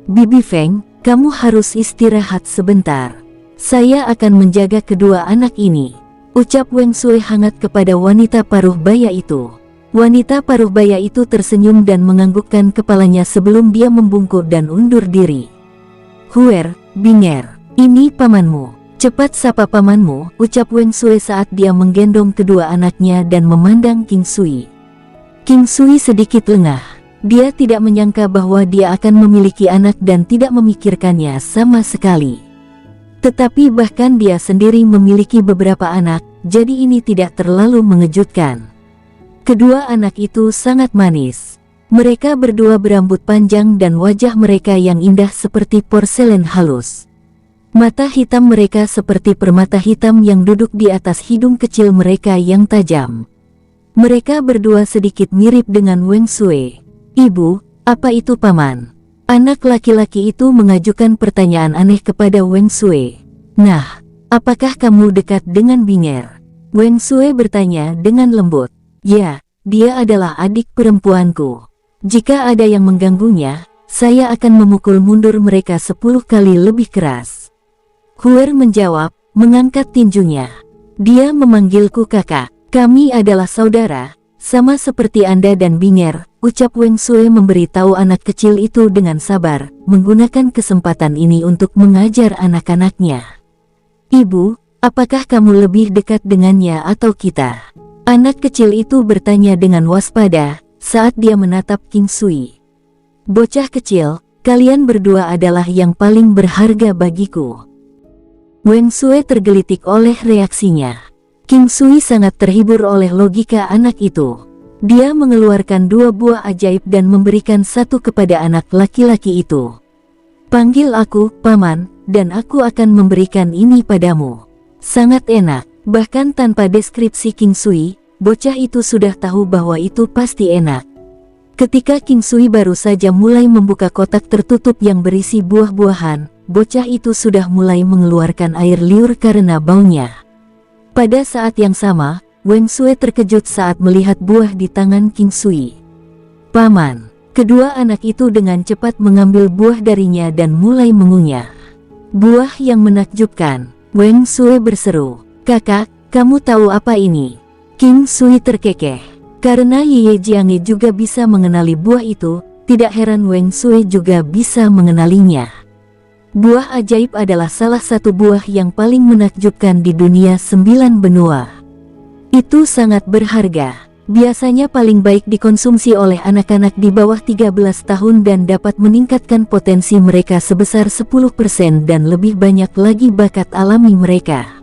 S1: "Bibi Feng, kamu harus istirahat sebentar. Saya akan menjaga kedua anak ini," ucap Wang Sui hangat kepada wanita paruh baya itu. Wanita paruh baya itu tersenyum dan menganggukkan kepalanya sebelum dia membungkuk dan undur diri. "Huer, Binger, ini pamanmu. Cepat sapa pamanmu," ucap Wang Sui saat dia menggendong kedua anaknya dan memandang King Sui. King Sui sedikit lengah. Dia tidak menyangka bahwa dia akan memiliki anak dan tidak memikirkannya sama sekali. Tetapi bahkan dia sendiri memiliki beberapa anak, jadi ini tidak terlalu mengejutkan. Kedua anak itu sangat manis. Mereka berdua berambut panjang dan wajah mereka yang indah seperti porselen halus. Mata hitam mereka seperti permata hitam yang duduk di atas hidung kecil mereka yang tajam. Mereka berdua sedikit mirip dengan Wang Sui. "Ibu, apa itu paman?" Anak laki-laki itu mengajukan pertanyaan aneh kepada Weng Sui. Nah, apakah kamu dekat dengan Binger? Weng Sui bertanya dengan lembut. Ya, dia adalah adik perempuanku. Jika ada yang mengganggunya, saya akan memukul mundur mereka 10 kali lebih keras. Huer menjawab, mengangkat tinjunya. Dia memanggilku kakak. Kami adalah saudara, sama seperti Anda dan Binger, ucap Weng Sui memberitahu anak kecil itu dengan sabar, menggunakan kesempatan ini untuk mengajar anak-anaknya. Ibu, apakah kamu lebih dekat dengannya atau kita? Anak kecil itu bertanya dengan waspada, saat dia menatap King Sui. Bocah kecil, kalian berdua adalah yang paling berharga bagiku. Weng Sui tergelitik oleh reaksinya. King Sui sangat terhibur oleh logika anak itu. Dia mengeluarkan 2 buah ajaib dan memberikan satu kepada anak laki-laki itu. Panggil aku, Paman, dan aku akan memberikan ini padamu. Sangat enak, bahkan tanpa deskripsi King Sui, bocah itu sudah tahu bahwa itu pasti enak. Ketika King Sui baru saja mulai membuka kotak tertutup yang berisi buah-buahan, bocah itu sudah mulai mengeluarkan air liur karena baunya. Pada saat yang sama, Weng Sui terkejut saat melihat buah di tangan King Sui. Paman, kedua anak itu dengan cepat mengambil buah darinya dan mulai mengunyah. Buah yang menakjubkan, Weng Sui berseru. Kakak, kamu tahu apa ini? King Sui terkekeh. Karena Ye Jianghe juga bisa mengenali buah itu, tidak heran Weng Sui juga bisa mengenalinya. Buah ajaib adalah salah satu buah yang paling menakjubkan di dunia 9 benua. Itu sangat berharga. Biasanya paling baik dikonsumsi oleh anak-anak di bawah 13 tahun dan dapat meningkatkan potensi mereka sebesar 10% dan lebih banyak lagi bakat alami mereka.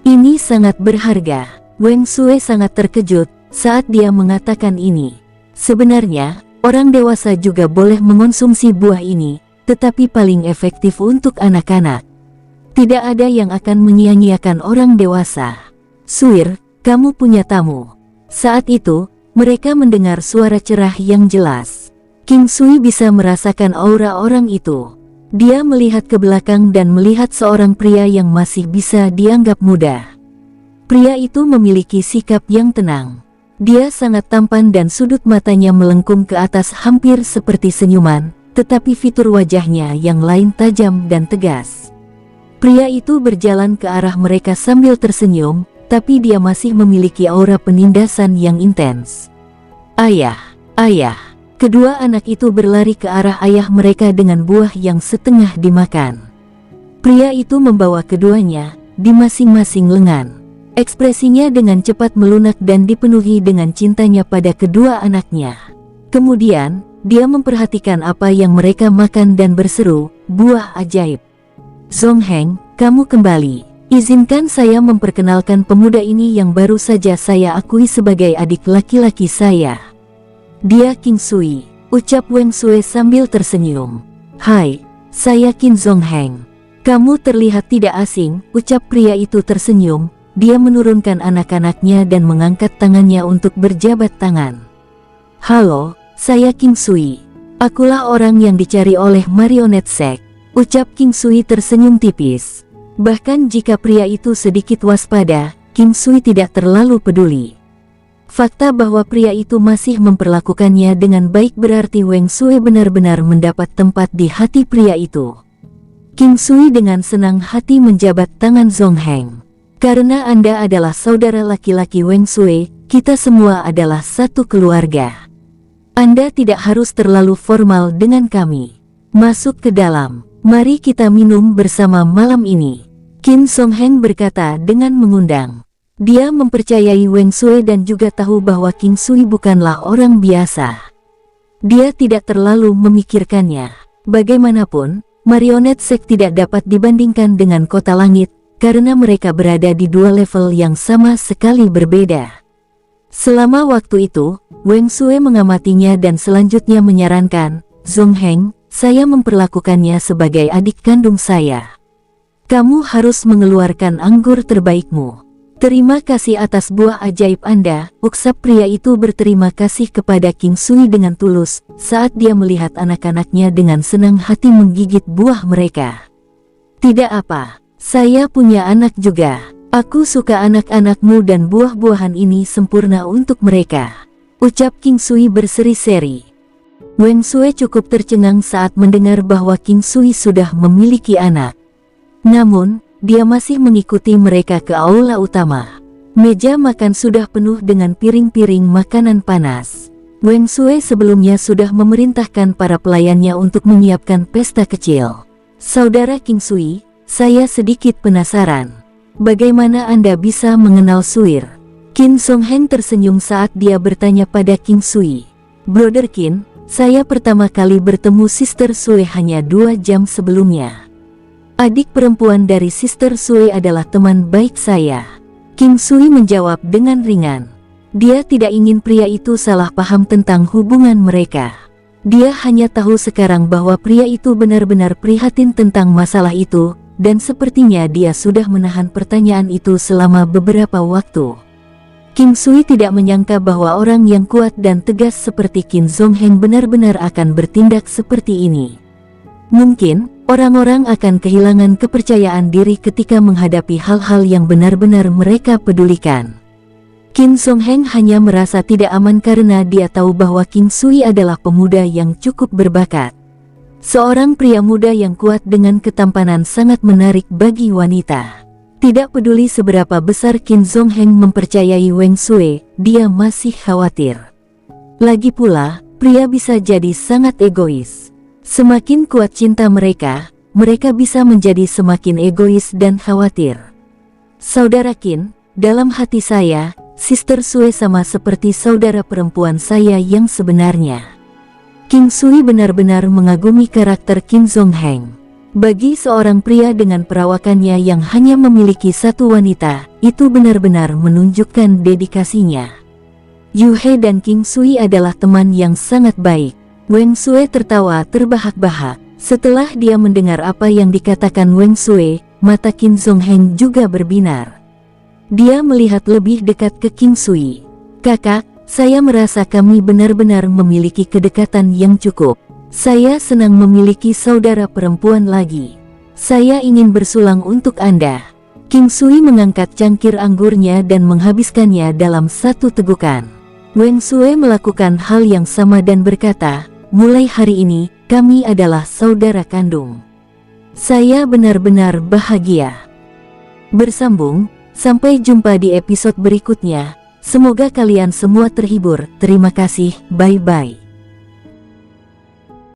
S1: Ini sangat berharga. Weng Sui sangat terkejut saat dia mengatakan ini. Sebenarnya, orang dewasa juga boleh mengonsumsi buah ini, tetapi paling efektif untuk anak-anak. Tidak ada yang akan menyia-nyiakan orang dewasa. Suir, kamu punya tamu. Saat itu, mereka mendengar suara cerah yang jelas. King Sui bisa merasakan aura orang itu. Dia melihat ke belakang dan melihat seorang pria yang masih bisa dianggap muda. Pria itu memiliki sikap yang tenang. Dia sangat tampan dan sudut matanya melengkung ke atas hampir seperti senyuman, tetapi fitur wajahnya yang lain tajam dan tegas. Pria itu berjalan ke arah mereka sambil tersenyum, tapi dia masih memiliki aura penindasan yang intens. Ayah, ayah. Kedua anak itu berlari ke arah ayah mereka dengan buah yang setengah dimakan. Pria itu membawa keduanya di masing-masing lengan. Ekspresinya dengan cepat melunak dan dipenuhi dengan cintanya pada kedua anaknya. Kemudian, dia memperhatikan apa yang mereka makan dan berseru, buah ajaib. Zongheng, kamu kembali. Izinkan saya memperkenalkan pemuda ini yang baru saja saya akui sebagai adik laki-laki saya. Dia King Sui, ucap Weng Sui sambil tersenyum. Hai, saya Qin Zongheng. Kamu terlihat tidak asing, ucap pria itu tersenyum. Dia menurunkan anak-anaknya dan mengangkat tangannya untuk berjabat tangan. Halo, saya King Sui. Akulah orang yang dicari oleh Marionette Sect, ucap King Sui tersenyum tipis. Bahkan jika pria itu sedikit waspada, King Sui tidak terlalu peduli. Fakta bahwa pria itu masih memperlakukannya dengan baik berarti Weng Sui benar-benar mendapat tempat di hati pria itu. King Sui dengan senang hati menjabat tangan Zongheng. Karena Anda adalah saudara laki-laki Weng Sui, kita semua adalah satu keluarga. Anda tidak harus terlalu formal dengan kami. Masuk ke dalam, mari kita minum bersama malam ini. Qin Zongheng berkata dengan mengundang. Dia mempercayai Weng Sui dan juga tahu bahwa King Sui bukanlah orang biasa. Dia tidak terlalu memikirkannya. Bagaimanapun, Marionette Sect tidak dapat dibandingkan dengan Kota Langit, karena mereka berada di dua level yang sama sekali berbeda. Selama waktu itu, Weng Sui mengamatinya dan selanjutnya menyarankan, Zongheng, saya memperlakukannya sebagai adik kandung saya. Kamu harus mengeluarkan anggur terbaikmu. Terima kasih atas buah ajaib Anda, uksap pria itu berterima kasih kepada King Sui dengan tulus saat dia melihat anak-anaknya dengan senang hati menggigit buah mereka. Tidak apa, saya punya anak juga. Aku suka anak-anakmu dan buah-buahan ini sempurna untuk mereka, ucap King Sui berseri-seri. Wang Sui cukup tercengang saat mendengar bahwa King Sui sudah memiliki anak. Namun, dia masih mengikuti mereka ke aula utama. Meja makan sudah penuh dengan piring-piring makanan panas. Wang Sui sebelumnya sudah memerintahkan para pelayannya untuk menyiapkan pesta kecil. Saudara King Sui, saya sedikit penasaran. Bagaimana Anda bisa mengenal Suir? Qin Songheng tersenyum saat dia bertanya pada King Sui. Brother Qin, saya pertama kali bertemu Sister Sui hanya 2 jam sebelumnya. Adik perempuan dari Sister Sui adalah teman baik saya. King Sui menjawab dengan ringan. Dia tidak ingin pria itu salah paham tentang hubungan mereka. Dia hanya tahu sekarang bahwa pria itu benar-benar prihatin tentang masalah itu, dan sepertinya dia sudah menahan pertanyaan itu selama beberapa waktu. King Sui tidak menyangka bahwa orang yang kuat dan tegas seperti Qin Songheng benar-benar akan bertindak seperti ini. Mungkin, orang-orang akan kehilangan kepercayaan diri ketika menghadapi hal-hal yang benar-benar mereka pedulikan. Qin Songheng hanya merasa tidak aman karena dia tahu bahwa King Sui adalah pemuda yang cukup berbakat. Seorang pria muda yang kuat dengan ketampanan sangat menarik bagi wanita. Tidak peduli seberapa besar Qin Songheng mempercayai Wang Sui, dia masih khawatir. Lagi pula, pria bisa jadi sangat egois. Semakin kuat cinta mereka bisa menjadi semakin egois dan khawatir. Saudara Qin, dalam hati saya, Sister Sui sama seperti saudara perempuan saya yang sebenarnya. King Sui benar-benar mengagumi karakter Qin Songheng. Bagi seorang pria dengan perawakannya yang hanya memiliki satu wanita, itu benar-benar menunjukkan dedikasinya. Yu He dan King Sui adalah teman yang sangat baik. Wang Sui tertawa terbahak-bahak. Setelah dia mendengar apa yang dikatakan Wang Sui, mata Qin Songheng juga berbinar. Dia melihat lebih dekat ke King Sui. Kakak, saya merasa kami benar-benar memiliki kedekatan yang cukup. Saya senang memiliki saudara perempuan lagi. Saya ingin bersulang untuk Anda. King Sui mengangkat cangkir anggurnya dan menghabiskannya dalam satu tegukan. Wang Sui melakukan hal yang sama dan berkata, mulai hari ini, kami adalah saudara kandung. Saya benar-benar bahagia. Bersambung, sampai jumpa di episode berikutnya. Semoga kalian semua terhibur. Terima kasih, bye-bye.